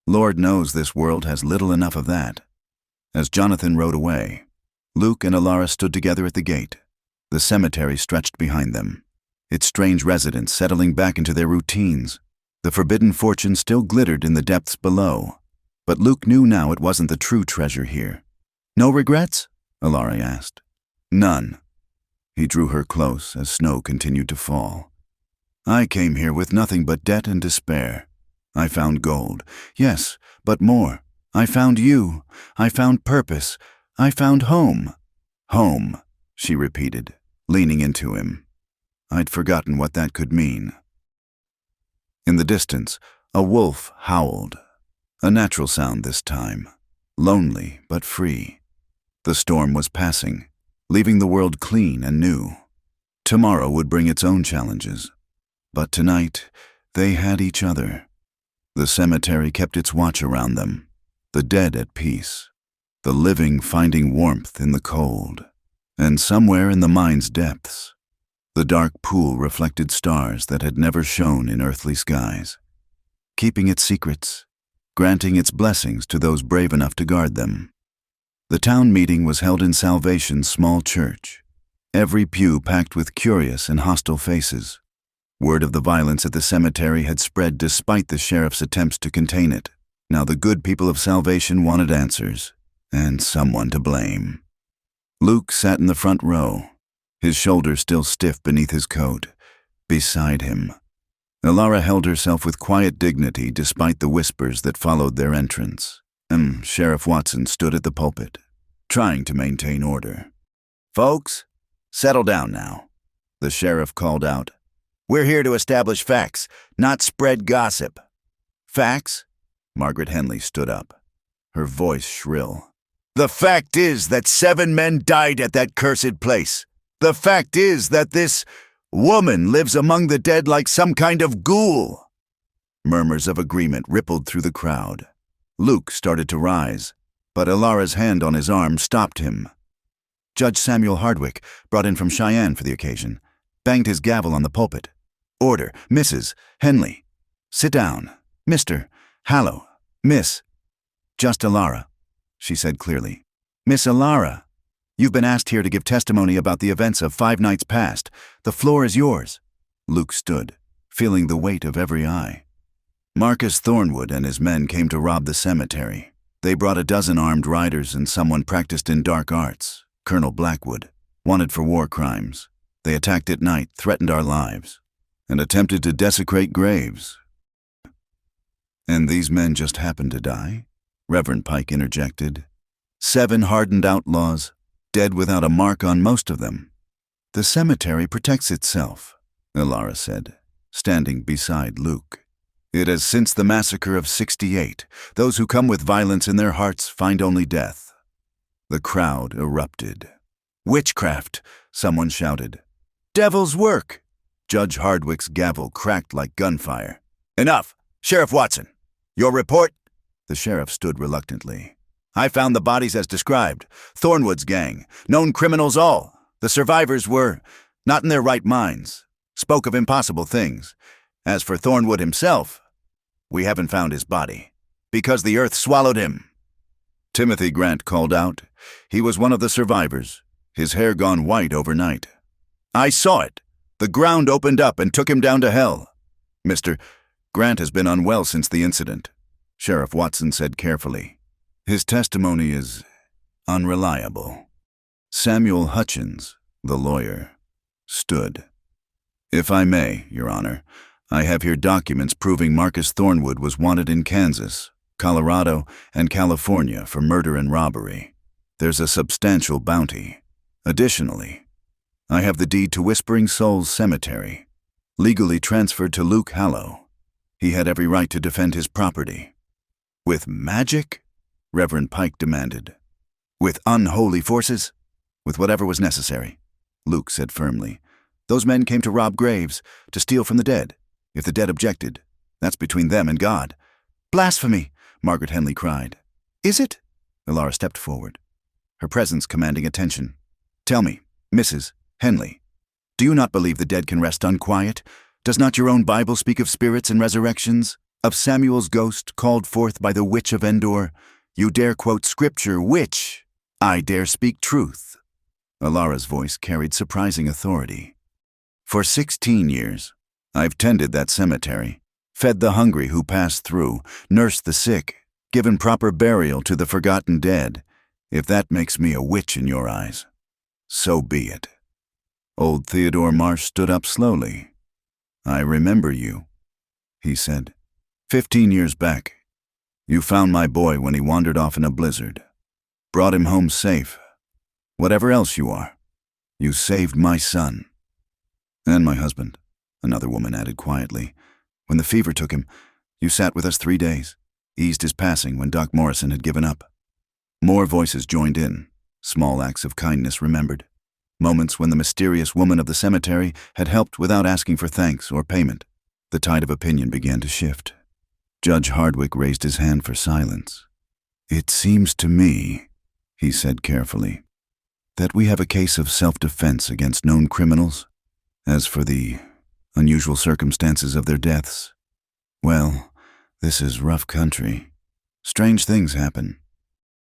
Lord knows this world has little enough of that." As Jonathan rode away, Luke and Elara stood together at the gate. The cemetery stretched behind them, its strange residents settling back into their routines. The forbidden fortune still glittered in the depths below, but Luke knew now it wasn't the true treasure here. "No regrets?" Elara asked. "None." He drew her close as snow continued to fall. "I came here with nothing but debt and despair. I found gold, yes, but more. I found you. I found purpose. I found home." "Home," she repeated, leaning into him. I'd forgotten what that could mean. In the distance, a wolf howled. A natural sound this time, lonely but free. The storm was passing, leaving the world clean and new. Tomorrow would bring its own challenges. But tonight, they had each other. The cemetery kept its watch around them, the dead at peace, the living finding warmth in the cold. And somewhere in the mine's depths, the dark pool reflected stars that had never shone in earthly skies, keeping its secrets, granting its blessings to those brave enough to guard them. The town meeting was held in Salvation's small church, every pew packed with curious and hostile faces. Word of the violence at the cemetery had spread despite the sheriff's attempts to contain it. Now the good people of Salvation wanted answers, and someone to blame. Luke sat in the front row, his shoulders still stiff beneath his coat. Beside him, Elara held herself with quiet dignity despite the whispers that followed their entrance. Sheriff Watson stood at the pulpit, trying to maintain order. "Folks, settle down now," the sheriff called out. "We're here to establish facts, not spread gossip." "Facts?" Margaret Henley stood up, her voice shrill. "The fact is that 7 men died at that cursed place. The fact is that this woman lives among the dead like some kind of ghoul." Murmurs of agreement rippled through the crowd. Luke started to rise, but Elara's hand on his arm stopped him. Judge Samuel Hardwick, brought in from Cheyenne for the occasion, banged his gavel on the pulpit. "Order, Mrs. Henley. Sit down. Mr. Hallow. Miss." "Just Elara," she said clearly. "Miss Elara, you've been asked here to give testimony about the events of 5 nights past. The floor is yours." Luke stood, feeling the weight of every eye. Marcus Thornwood and his men came to rob the cemetery. They brought a dozen armed riders and someone practiced in dark arts, Colonel Blackwood, wanted for war crimes. They attacked at night, threatened our lives, and attempted to desecrate graves. "And these men just happened to die?" Reverend Pike interjected. 7 hardened outlaws, dead without a mark on most of them. "The cemetery protects itself," Elara said, standing beside Luke. "It has since the massacre of 68. Those who come with violence in their hearts find only death." The crowd erupted. "Witchcraft," someone shouted. "Devil's work." Judge Hardwick's gavel cracked like gunfire. "Enough! Sheriff Watson, your report?" The sheriff stood reluctantly. "I found the bodies as described. Thornwood's gang, known criminals all. The survivors were not in their right minds, spoke of impossible things. As for Thornwood himself, we haven't found his body, because the earth swallowed him." Timothy Grant called out. He was one of the survivors, his hair gone white overnight. "I saw it. The ground opened up and took him down to hell." "Mr. Grant has been unwell since the incident," Sheriff Watson said carefully. "His testimony is unreliable." Samuel Hutchins, the lawyer, stood. "If I may, Your Honor, I have here documents proving Marcus Thornwood was wanted in Kansas Colorado and California for murder and robbery. There's a substantial bounty. Additionally, I have the deed to Whispering Souls Cemetery, legally transferred to Luke Hallow. He had every right to defend his property. With magic? Reverend Pike demanded. With unholy forces? With whatever was necessary, Luke said firmly. Those men came to rob graves, to steal from the dead. If the dead objected, that's between them and God. Blasphemy, Margaret Henley cried. Is it? Elara stepped forward, her presence commanding attention. Tell me, Mrs. Henley, do you not believe the dead can rest unquiet? Does not your own Bible speak of spirits and resurrections? Of Samuel's ghost called forth by the witch of Endor? You dare quote scripture, witch! I dare speak truth. Elara's voice carried surprising authority. For 16 years, I've tended that cemetery, fed the hungry who passed through, nursed the sick, given proper burial to the forgotten dead. If that makes me a witch in your eyes, so be it. Old Theodore Marsh stood up slowly. I remember you, he said. 15 years back, you found my boy when he wandered off in a blizzard. Brought him home safe. Whatever else you are, you saved my son. And my husband, another woman added quietly. When the fever took him, you sat with us 3 days, eased his passing when Doc Morrison had given up. More voices joined in, small acts of kindness remembered. Moments when the mysterious woman of the cemetery had helped without asking for thanks or payment. The tide of opinion began to shift. Judge Hardwick raised his hand for silence. It seems to me, he said carefully, that we have a case of self-defense against known criminals. As for the unusual circumstances of their deaths, well, this is rough country. Strange things happen.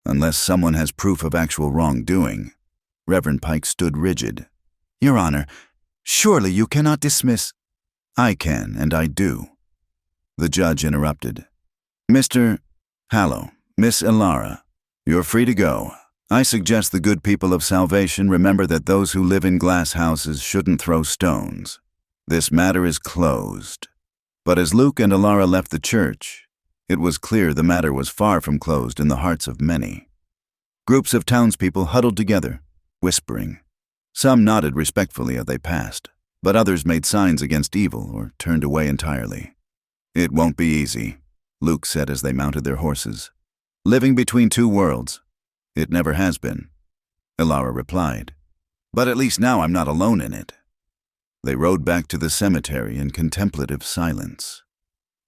Unless someone has proof of actual wrongdoing. Reverend Pike stood rigid. Your Honor, surely you cannot dismiss— I can, and I do. The judge interrupted. Mr. Hallow, Miss Elara, you're free to go. I suggest the good people of Salvation remember that those who live in glass houses shouldn't throw stones. This matter is closed. But as Luke and Elara left the church, it was clear the matter was far from closed in the hearts of many. Groups of townspeople huddled together, whispering. Some nodded respectfully as they passed, but others made signs against evil or turned away entirely. It won't be easy, Luke said as they mounted their horses. Living between two worlds. It never has been, Elara replied. But at least now I'm not alone in it. They rode back to the cemetery in contemplative silence.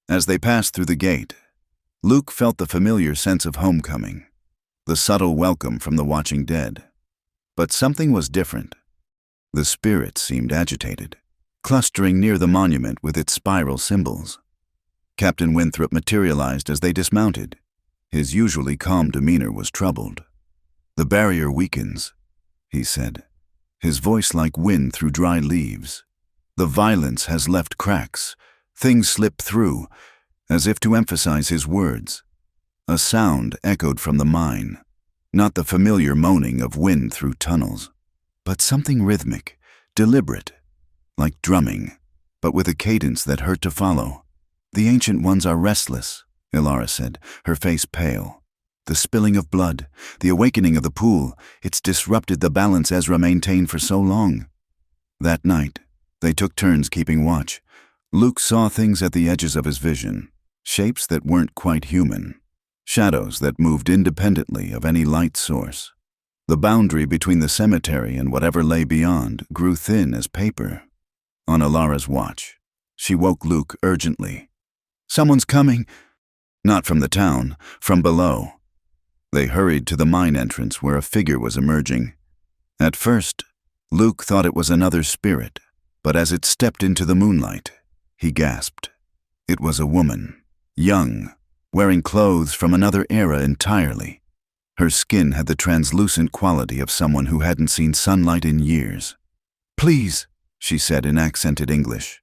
As they passed through the gate, Luke felt the familiar sense of homecoming, the subtle welcome from the watching dead. But something was different. The spirits seemed agitated, clustering near the monument with its spiral symbols. Captain Winthrop materialized as they dismounted. His usually calm demeanor was troubled. The barrier weakens, he said, his voice like wind through dry leaves. The violence has left cracks. Things slip through, as if to emphasize his words. A sound echoed from the mine, not the familiar moaning of wind through tunnels, but something rhythmic, deliberate, like drumming, but with a cadence that hurt to follow. The ancient ones are restless, Elara said, her face pale. The spilling of blood, the awakening of the pool, it's disrupted the balance Ezra maintained for so long. That night, they took turns keeping watch. Luke saw things at the edges of his vision, shapes that weren't quite human, shadows that moved independently of any light source. The boundary between the cemetery and whatever lay beyond grew thin as paper. On Elara's watch, she woke Luke urgently. Someone's coming. Not from the town, from below. They hurried to the mine entrance where a figure was emerging. At first, Luke thought it was another spirit, but as it stepped into the moonlight, he gasped. It was a woman, young, wearing clothes from another era entirely. Her skin had the translucent quality of someone who hadn't seen sunlight in years. Please, she said in accented English.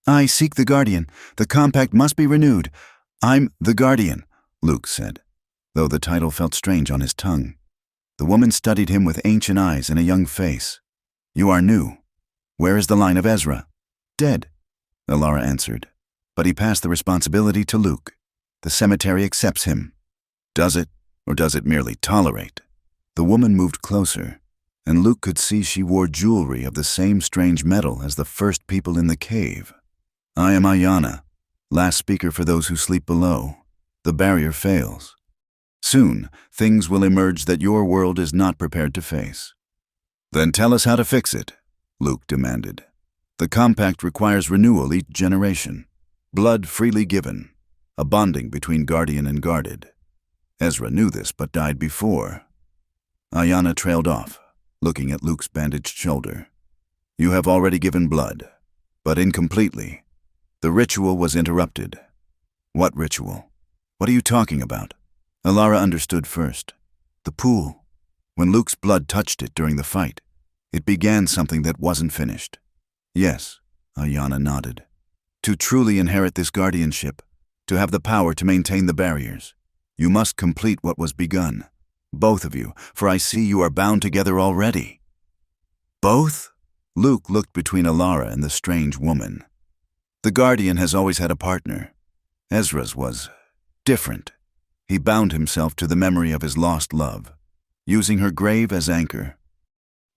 I seek the Guardian. The compact must be renewed. I'm the Guardian, Luke said, though the title felt strange on his tongue. The woman studied him with ancient eyes and a young face. You are new. Where is the line of Ezra? Dead, Elara answered, but he passed the responsibility to Luke. The cemetery accepts him. Does it, or does it merely tolerate? The woman moved closer, and Luke could see she wore jewelry of the same strange metal as the first people in the cave. I am Ayana, last speaker for those who sleep below. The barrier fails. Soon, things will emerge that your world is not prepared to face. Then tell us how to fix it, Luke demanded. The compact requires renewal each generation. Blood freely given, a bonding between guardian and guarded. Ezra knew this but died before. Ayana trailed off, looking at Luke's bandaged shoulder. You have already given blood, but incompletely. The ritual was interrupted. What ritual? What are you talking about? Alara understood first. The pool. When Luke's blood touched it during the fight, it began something that wasn't finished. Yes, Ayana nodded. To truly inherit this guardianship, to have the power to maintain the barriers, you must complete what was begun. Both of you, for I see you are bound together already. Both? Luke looked between Alara and the strange woman. The guardian has always had a partner. Ezra's was different. He bound himself to the memory of his lost love, using her grave as anchor.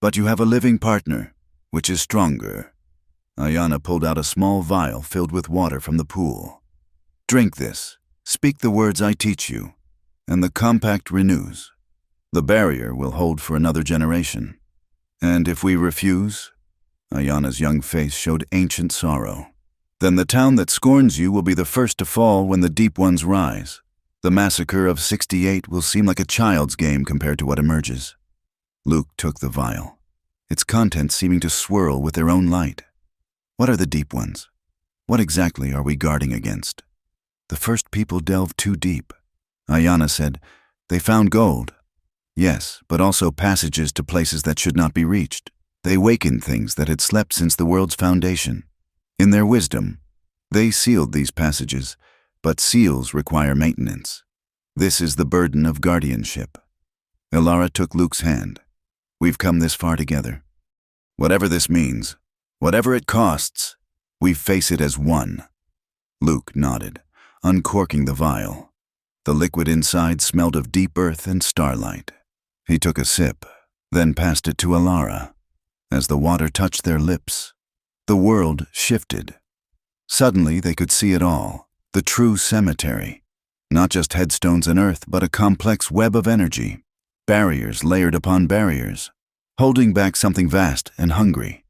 But you have a living partner, which is stronger. Ayana pulled out a small vial filled with water from the pool. Drink this, speak the words I teach you, and the compact renews. The barrier will hold for another generation. And if we refuse, Ayana's young face showed ancient sorrow, then the town that scorns you will be the first to fall when the deep ones rise. The massacre of 68 will seem like a child's game compared to what emerges. Luke took the vial, its contents seeming to swirl with their own light. What are the deep ones? What exactly are we guarding against? The first people delved too deep. Ayana said, they found gold. Yes, but also passages to places that should not be reached. They wakened things that had slept since the world's foundation. In their wisdom, they sealed these passages, but seals require maintenance. This is the burden of guardianship. Alara took Luke's hand. We've come this far together. Whatever this means, whatever it costs, we face it as one. Luke nodded, uncorking the vial. The liquid inside smelled of deep earth and starlight. He took a sip, then passed it to Alara. As the water touched their lips, the world shifted. Suddenly they could see it all, the true cemetery. Not just headstones and earth, but a complex web of energy. Barriers layered upon barriers, holding back something vast and hungry.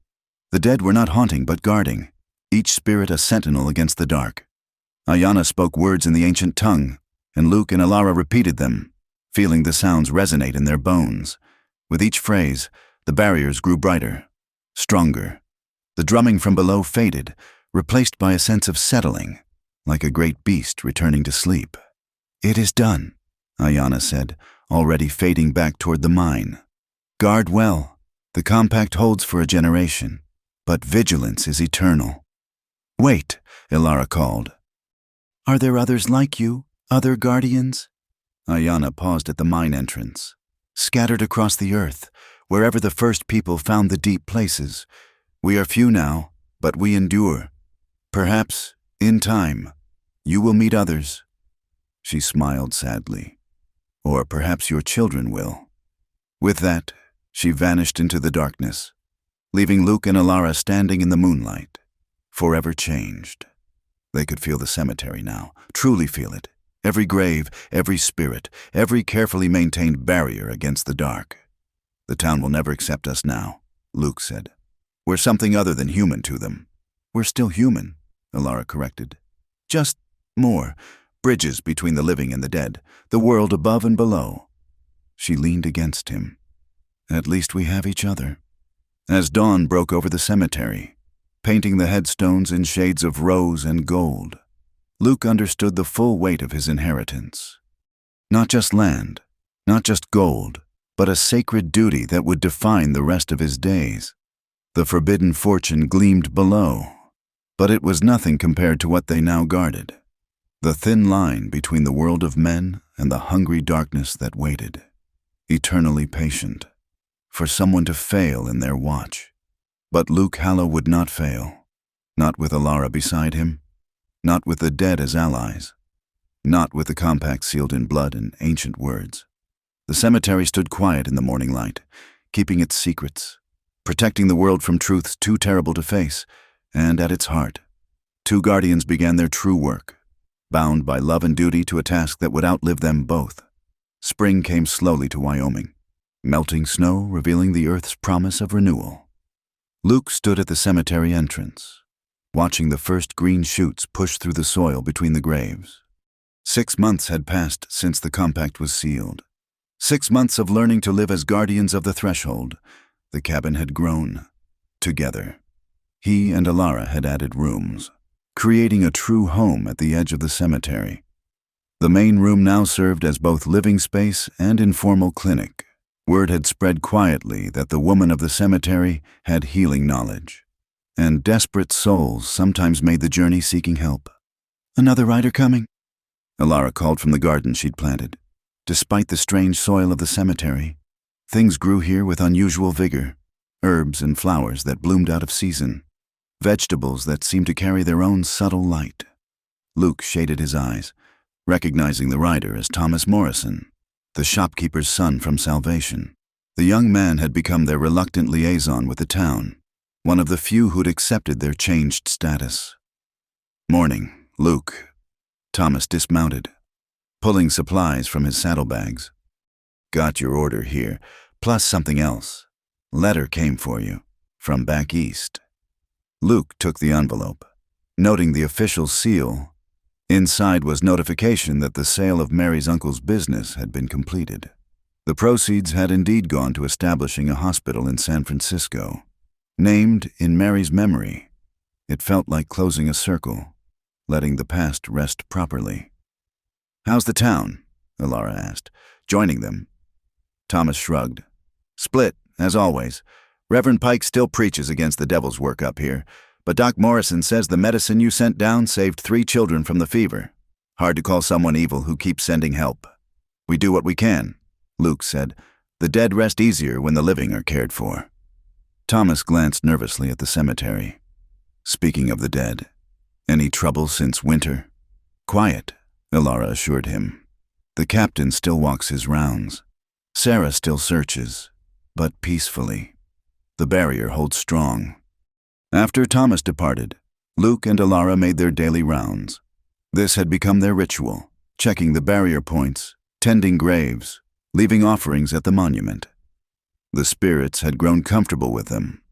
The dead were not haunting but guarding, each spirit a sentinel against the dark. Ayana spoke words in the ancient tongue, and Luke and Alara repeated them, feeling the sounds resonate in their bones. With each phrase, the barriers grew brighter, stronger. The drumming from below faded, replaced by a sense of settling, like a great beast returning to sleep. It is done, Ayana said, already fading back toward the mine. Guard well. The compact holds for a generation, but vigilance is eternal. Wait, Alara called. Are there others like you, other guardians? Ayana paused at the mine entrance. Scattered across the earth, wherever the first people found the deep places. We are few now, but we endure. Perhaps, in time, you will meet others. She smiled sadly. Or perhaps your children will. With that, she vanished into the darkness, leaving Luke and Alara standing in the moonlight, forever changed. They could feel the cemetery now, truly feel it. Every grave, every spirit, every carefully maintained barrier against the dark. The town will never accept us now, Luke said. We're something other than human to them. We're still human, Alara corrected. Just more, bridges between the living and the dead, the world above and below. She leaned against him. At least we have each other. As dawn broke over the cemetery, painting the headstones in shades of rose and gold, Luke understood the full weight of his inheritance. Not just land, not just gold, but a sacred duty that would define the rest of his days. The forbidden fortune gleamed below, but it was nothing compared to what they now guarded. The thin line between the world of men and the hungry darkness that waited, eternally patient, for someone to fail in their watch. But Luke Hallow would not fail, not with Alara beside him, not with the dead as allies. not with the compact sealed in blood and ancient words. The cemetery stood quiet in the morning light, keeping its secrets, protecting the world from truths too terrible to face, and at its heart, two guardians began their true work, bound by love and duty to a task that would outlive them both. Spring came slowly to Wyoming, melting snow revealing the earth's promise of renewal. Luke stood at the cemetery entrance, watching the first green shoots push through the soil between the graves. 6 months had passed since the compact was sealed. 6 months of learning to live as guardians of the threshold. The cabin had grown. Together, he and Alara had added rooms, creating a true home at the edge of the cemetery. The main room now served as both living space and informal clinic. Word had spread quietly that the woman of the cemetery had healing knowledge, and desperate souls sometimes made the journey seeking help. "Another rider coming?" Alara called from the garden she'd planted. Despite the strange soil of the cemetery, things grew here with unusual vigor, herbs and flowers that bloomed out of season, vegetables that seemed to carry their own subtle light. Luke shaded his eyes, recognizing the rider as Thomas Morrison, the shopkeeper's son from Salvation. The young man had become their reluctant liaison with the town, one of the few who'd accepted their changed status. "Morning, Luke." Thomas dismounted, pulling supplies from his saddlebags. "Got your order here, plus something else. Letter came for you, from back east." Luke took the envelope, noting the official seal. Inside was notification that the sale of Mary's uncle's business had been completed. The proceeds had indeed gone to establishing a hospital in San Francisco. Named in Mary's memory, it felt like closing a circle, letting the past rest properly. "How's the town?" Alara asked, joining them. Thomas shrugged. "Split, as always. Reverend Pike still preaches against the devil's work up here, but Doc Morrison says the medicine you sent down saved 3 children from the fever. Hard to call someone evil who keeps sending help. We do what we can," Luke said. "The dead rest easier when the living are cared for." Thomas glanced nervously at the cemetery. "Speaking of the dead, any trouble since winter?" "Quiet," Alara assured him. "The captain still walks his rounds. Sarah still searches, but peacefully. The barrier holds strong." After Thomas departed, Luke and Alara made their daily rounds. This had become their ritual, checking the barrier points, tending graves, leaving offerings at the monument. The spirits had grown comfortable with them,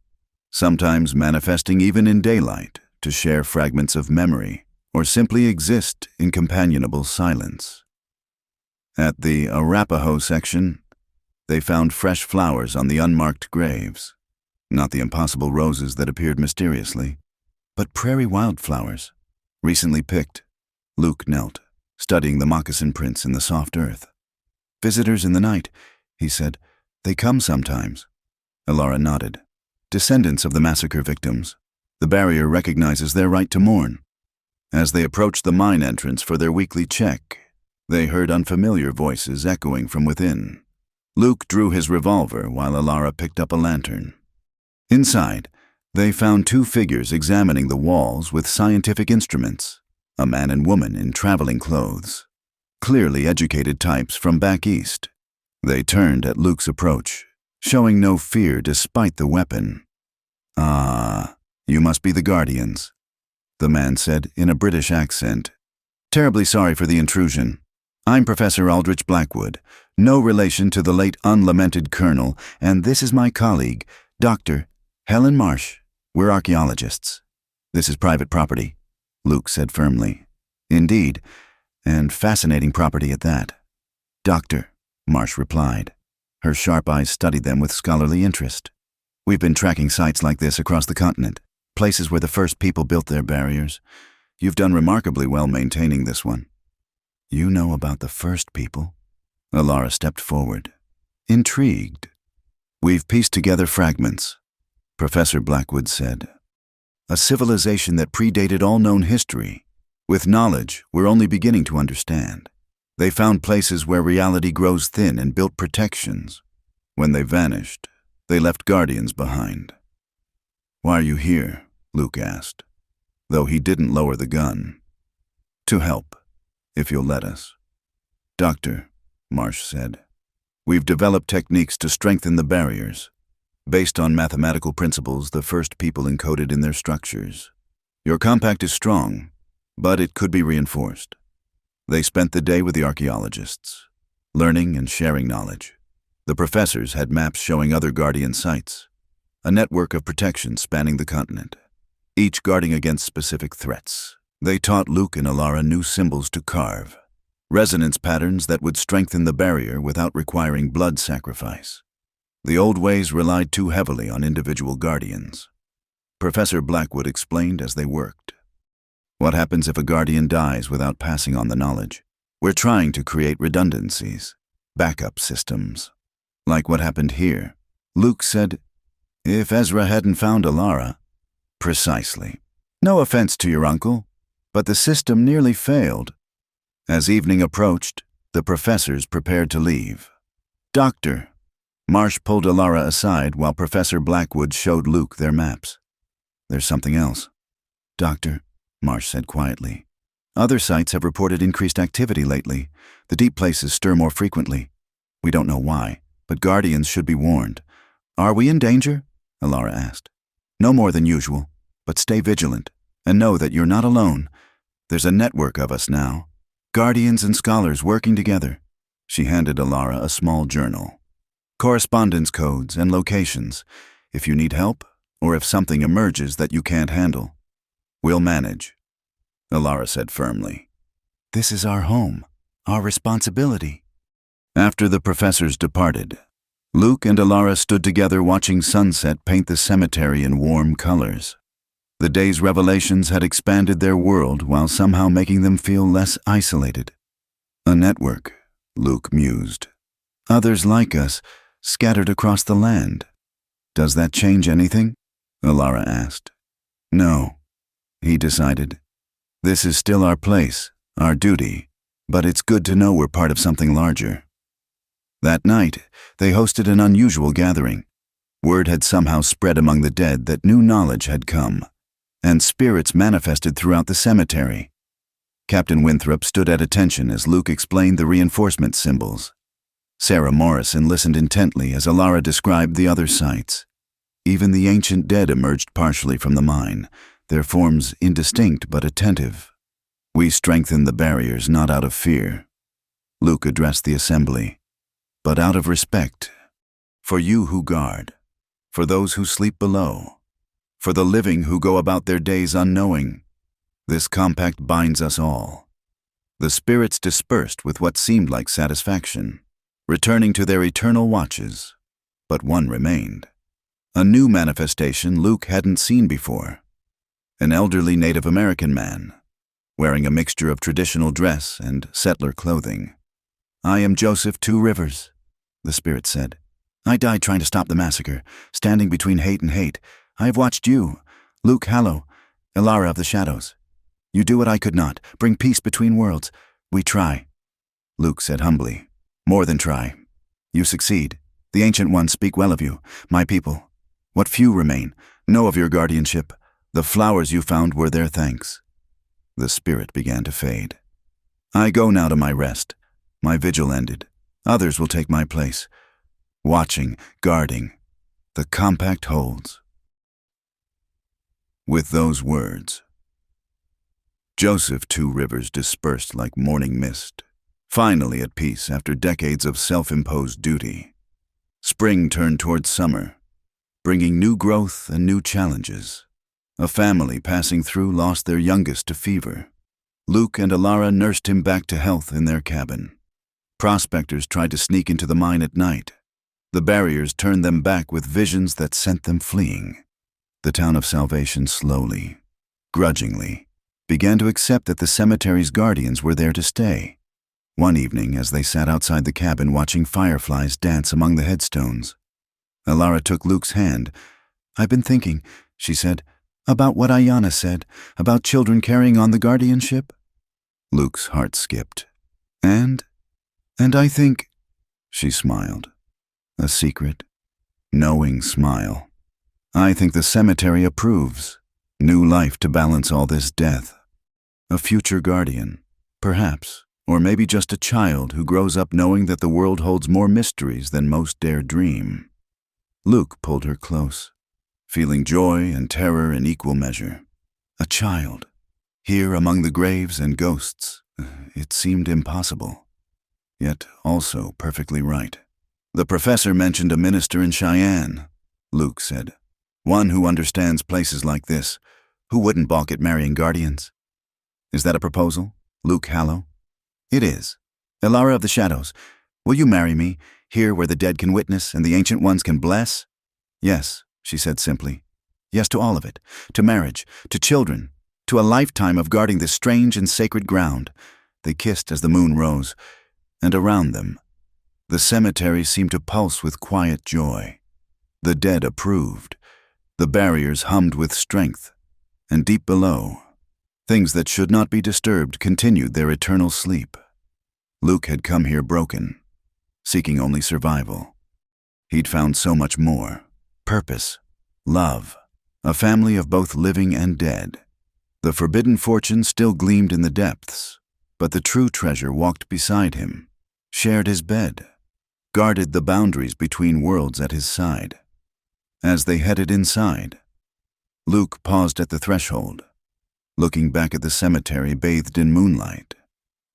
sometimes manifesting even in daylight to share fragments of memory or simply exist in companionable silence. At the Arapaho section, they found fresh flowers on the unmarked graves. Not the impossible roses that appeared mysteriously, but prairie wildflowers, recently picked. Luke knelt, studying the moccasin prints in the soft earth. "Visitors in the night," he said. "They come sometimes." Alara nodded. "Descendants of the massacre victims. The barrier recognizes their right to mourn." As they approached the mine entrance for their weekly check, they heard unfamiliar voices echoing from within. Luke drew his revolver while Alara picked up a lantern. Inside, they found 2 figures examining the walls with scientific instruments, a man and woman in traveling clothes, clearly educated types from back east. They turned at Luke's approach, showing no fear despite the weapon. "Ah, you must be the Guardians," the man said in a British accent. "Terribly sorry for the intrusion. I'm Professor Aldrich Blackwood, no relation to the late unlamented colonel, and this is my colleague, Dr. Helen Marsh. We're archaeologists." "This is private property," Luke said firmly. "Indeed, and fascinating property at that." "Doctor," Marsh replied. Her sharp eyes studied them with scholarly interest. "We've been tracking sites like this across the continent, places where the first people built their barriers. You've done remarkably well maintaining this one." "You know about the first people?" Alara stepped forward, intrigued. "We've pieced together fragments," Professor Blackwood said. "A civilization that predated all known history, with knowledge we're only beginning to understand. They found places where reality grows thin and built protections. When they vanished, they left guardians behind." "Why are you here?" Luke asked, though he didn't lower the gun. "To help. if you'll let us. Doctor, Marsh said, we've developed techniques to strengthen the barriers, based on mathematical principles the first people encoded in their structures. Your compact is strong, but it could be reinforced. They spent the day with the archaeologists, learning and sharing knowledge. The professors had maps showing other Guardian sites, a network of protection spanning the continent, each guarding against specific threats. They taught Luke and Alara new symbols to carve, resonance patterns that would strengthen the barrier without requiring blood sacrifice. The old ways relied too heavily on individual Guardians. Professor Blackwood explained as they worked. What happens if a Guardian dies without passing on the knowledge? We're trying to create redundancies, backup systems. Like what happened here. Luke said, if Ezra hadn't found Alara. Precisely. No offense to your uncle, but the system nearly failed. As evening approached, the professors prepared to leave. Doctor, Marsh pulled Alara aside while Professor Blackwood showed Luke their maps. There's something else. Doctor, Marsh said quietly. Other sites have reported increased activity lately. The deep places stir more frequently. We don't know why, but Guardians should be warned. Are we in danger? Alara asked. No more than usual, but stay vigilant, and know that you're not alone. There's a network of us now. Guardians and scholars working together. She handed Alara a small journal. Correspondence codes and locations, if you need help, or if something emerges that you can't handle. We'll manage, Alara said firmly. This is our home, our responsibility. After the professors departed, Luke and Alara stood together watching sunset paint the cemetery in warm colors. The day's revelations had expanded their world while somehow making them feel less isolated. A network, Luke mused. Others like us, scattered across the land. Does that change anything? Alara asked. No, he decided. This is still our place, our duty, but it's good to know we're part of something larger. That night, they hosted an unusual gathering. Word had somehow spread among the dead that new knowledge had come, and spirits manifested throughout the cemetery. Captain Winthrop stood at attention as Luke explained the reinforcement symbols. Sarah Morrison listened intently as Alara described the other sites. Even the ancient dead emerged partially from the mine, their forms indistinct but attentive. We strengthen the barriers not out of fear. Luke addressed the assembly, but out of respect. For you who guard, for those who sleep below, for the living who go about their days unknowing. This compact binds us all. The spirits dispersed with what seemed like satisfaction, returning to their eternal watches, but one remained. A new manifestation Luke hadn't seen before. An elderly Native American man, wearing a mixture of traditional dress and settler clothing. I am Joseph Two Rivers, the spirit said. I died trying to stop the massacre, standing between hate and hate. I have watched you, Luke Hallow, Alara of the Shadows. You do what I could not, bring peace between worlds. We try. Luke said humbly, more than try. You succeed. The Ancient Ones speak well of you, my people. What few remain, know of your guardianship. The flowers you found were their thanks. The spirit began to fade. I go now to my rest. My vigil ended. Others will take my place. Watching, guarding. The compact holds. With those words, Joseph Two Rivers dispersed like morning mist, finally at peace after decades of self-imposed duty. Spring turned towards summer, bringing new growth and new challenges. A family passing through lost their youngest to fever. Luke and Alara nursed him back to health in their cabin. Prospectors tried to sneak into the mine at night. The barriers turned them back with visions that sent them fleeing. The town of Salvation slowly, grudgingly, began to accept that the cemetery's guardians were there to stay. One evening, as they sat outside the cabin watching fireflies dance among the headstones, Alara took Luke's hand. I've been thinking, she said, about what Ayanna said, about children carrying on the guardianship. Luke's heart skipped. And I think, she smiled, a secret, knowing smile. I think the cemetery approves. New life to balance all this death. A future guardian, Perhaps, or maybe just a child who grows up knowing that the world holds more mysteries than most dare dream. Luke pulled her close, feeling joy and terror in equal measure. A child, here among the graves and ghosts. It seemed impossible, yet also perfectly right. The professor mentioned a minister in Cheyenne, Luke said. One who understands places like this, who wouldn't balk at marrying guardians. Is that a proposal, Luke Hallow? It is. Elara of the Shadows, will you marry me, here where the dead can witness and the ancient ones can bless? Yes, she said simply. Yes to all of it, to marriage, to children, to a lifetime of guarding this strange and sacred ground. They kissed as the moon rose, and around them, the cemetery seemed to pulse with quiet joy. The dead approved. The barriers hummed with strength, and deep below, things that should not be disturbed continued their eternal sleep. Luke had come here broken, seeking only survival. He'd found so much more: purpose, love, a family of both living and dead. The forbidden fortune still gleamed in the depths, but the true treasure walked beside him, shared his bed, guarded the boundaries between worlds at his side. As they headed inside, Luke paused at the threshold, looking back at the cemetery bathed in moonlight.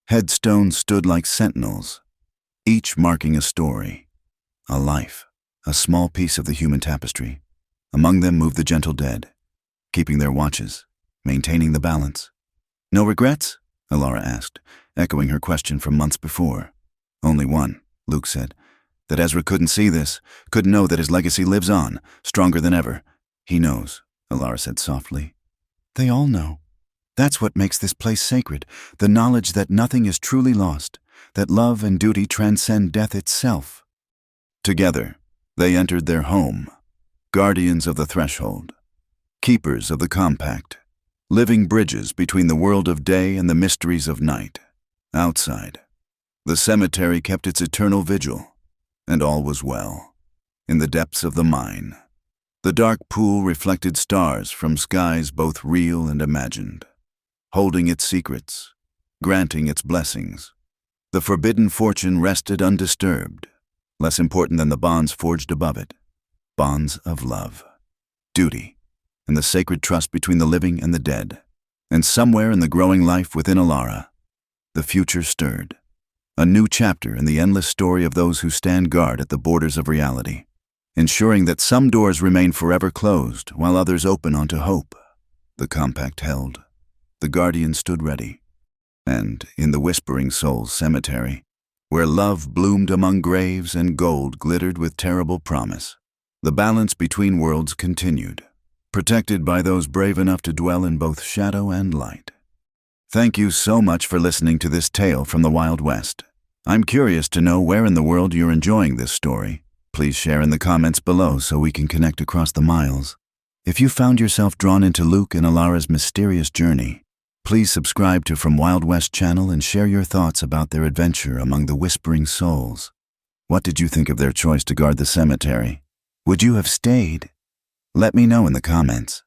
Headstones stood like sentinels, each marking a story, a life, a small piece of the human tapestry. Among them moved the gentle dead, keeping their watches, maintaining the balance. No regrets? Elara asked, echoing her question from months before. Only one, Luke said. That Ezra couldn't see this, couldn't know that his legacy lives on, stronger than ever. He knows, Elara said softly. They all know. That's what makes this place sacred, the knowledge that nothing is truly lost, that love and duty transcend death itself. Together, they entered their home, guardians of the threshold, keepers of the compact, living bridges between the world of day and the mysteries of night. Outside, the cemetery kept its eternal vigil, and all was well. In the depths of the mine, the dark pool reflected stars from skies both real and imagined, holding its secrets, granting its blessings. The forbidden fortune rested undisturbed, less important than the bonds forged above it, bonds of love, duty, and the sacred trust between the living and the dead. And somewhere in the growing life within Elara, the future stirred, a new chapter in the endless story of those who stand guard at the borders of reality, ensuring that some doors remain forever closed while others open onto hope. The compact held. The guardian stood ready. And in the Whispering Souls cemetery, where love bloomed among graves and gold glittered with terrible promise, the balance between worlds continued, protected by those brave enough to dwell in both shadow and light. Thank you so much for listening to this tale from the Wild West. I'm curious to know where in the world you're enjoying this story. Please share in the comments below so we can connect across the miles. If you found yourself drawn into Luke and Elara's mysterious journey, please subscribe to From Wild West channel and share your thoughts about their adventure among the Whispering Souls. What did you think of their choice to guard the cemetery? Would you have stayed? Let me know in the comments.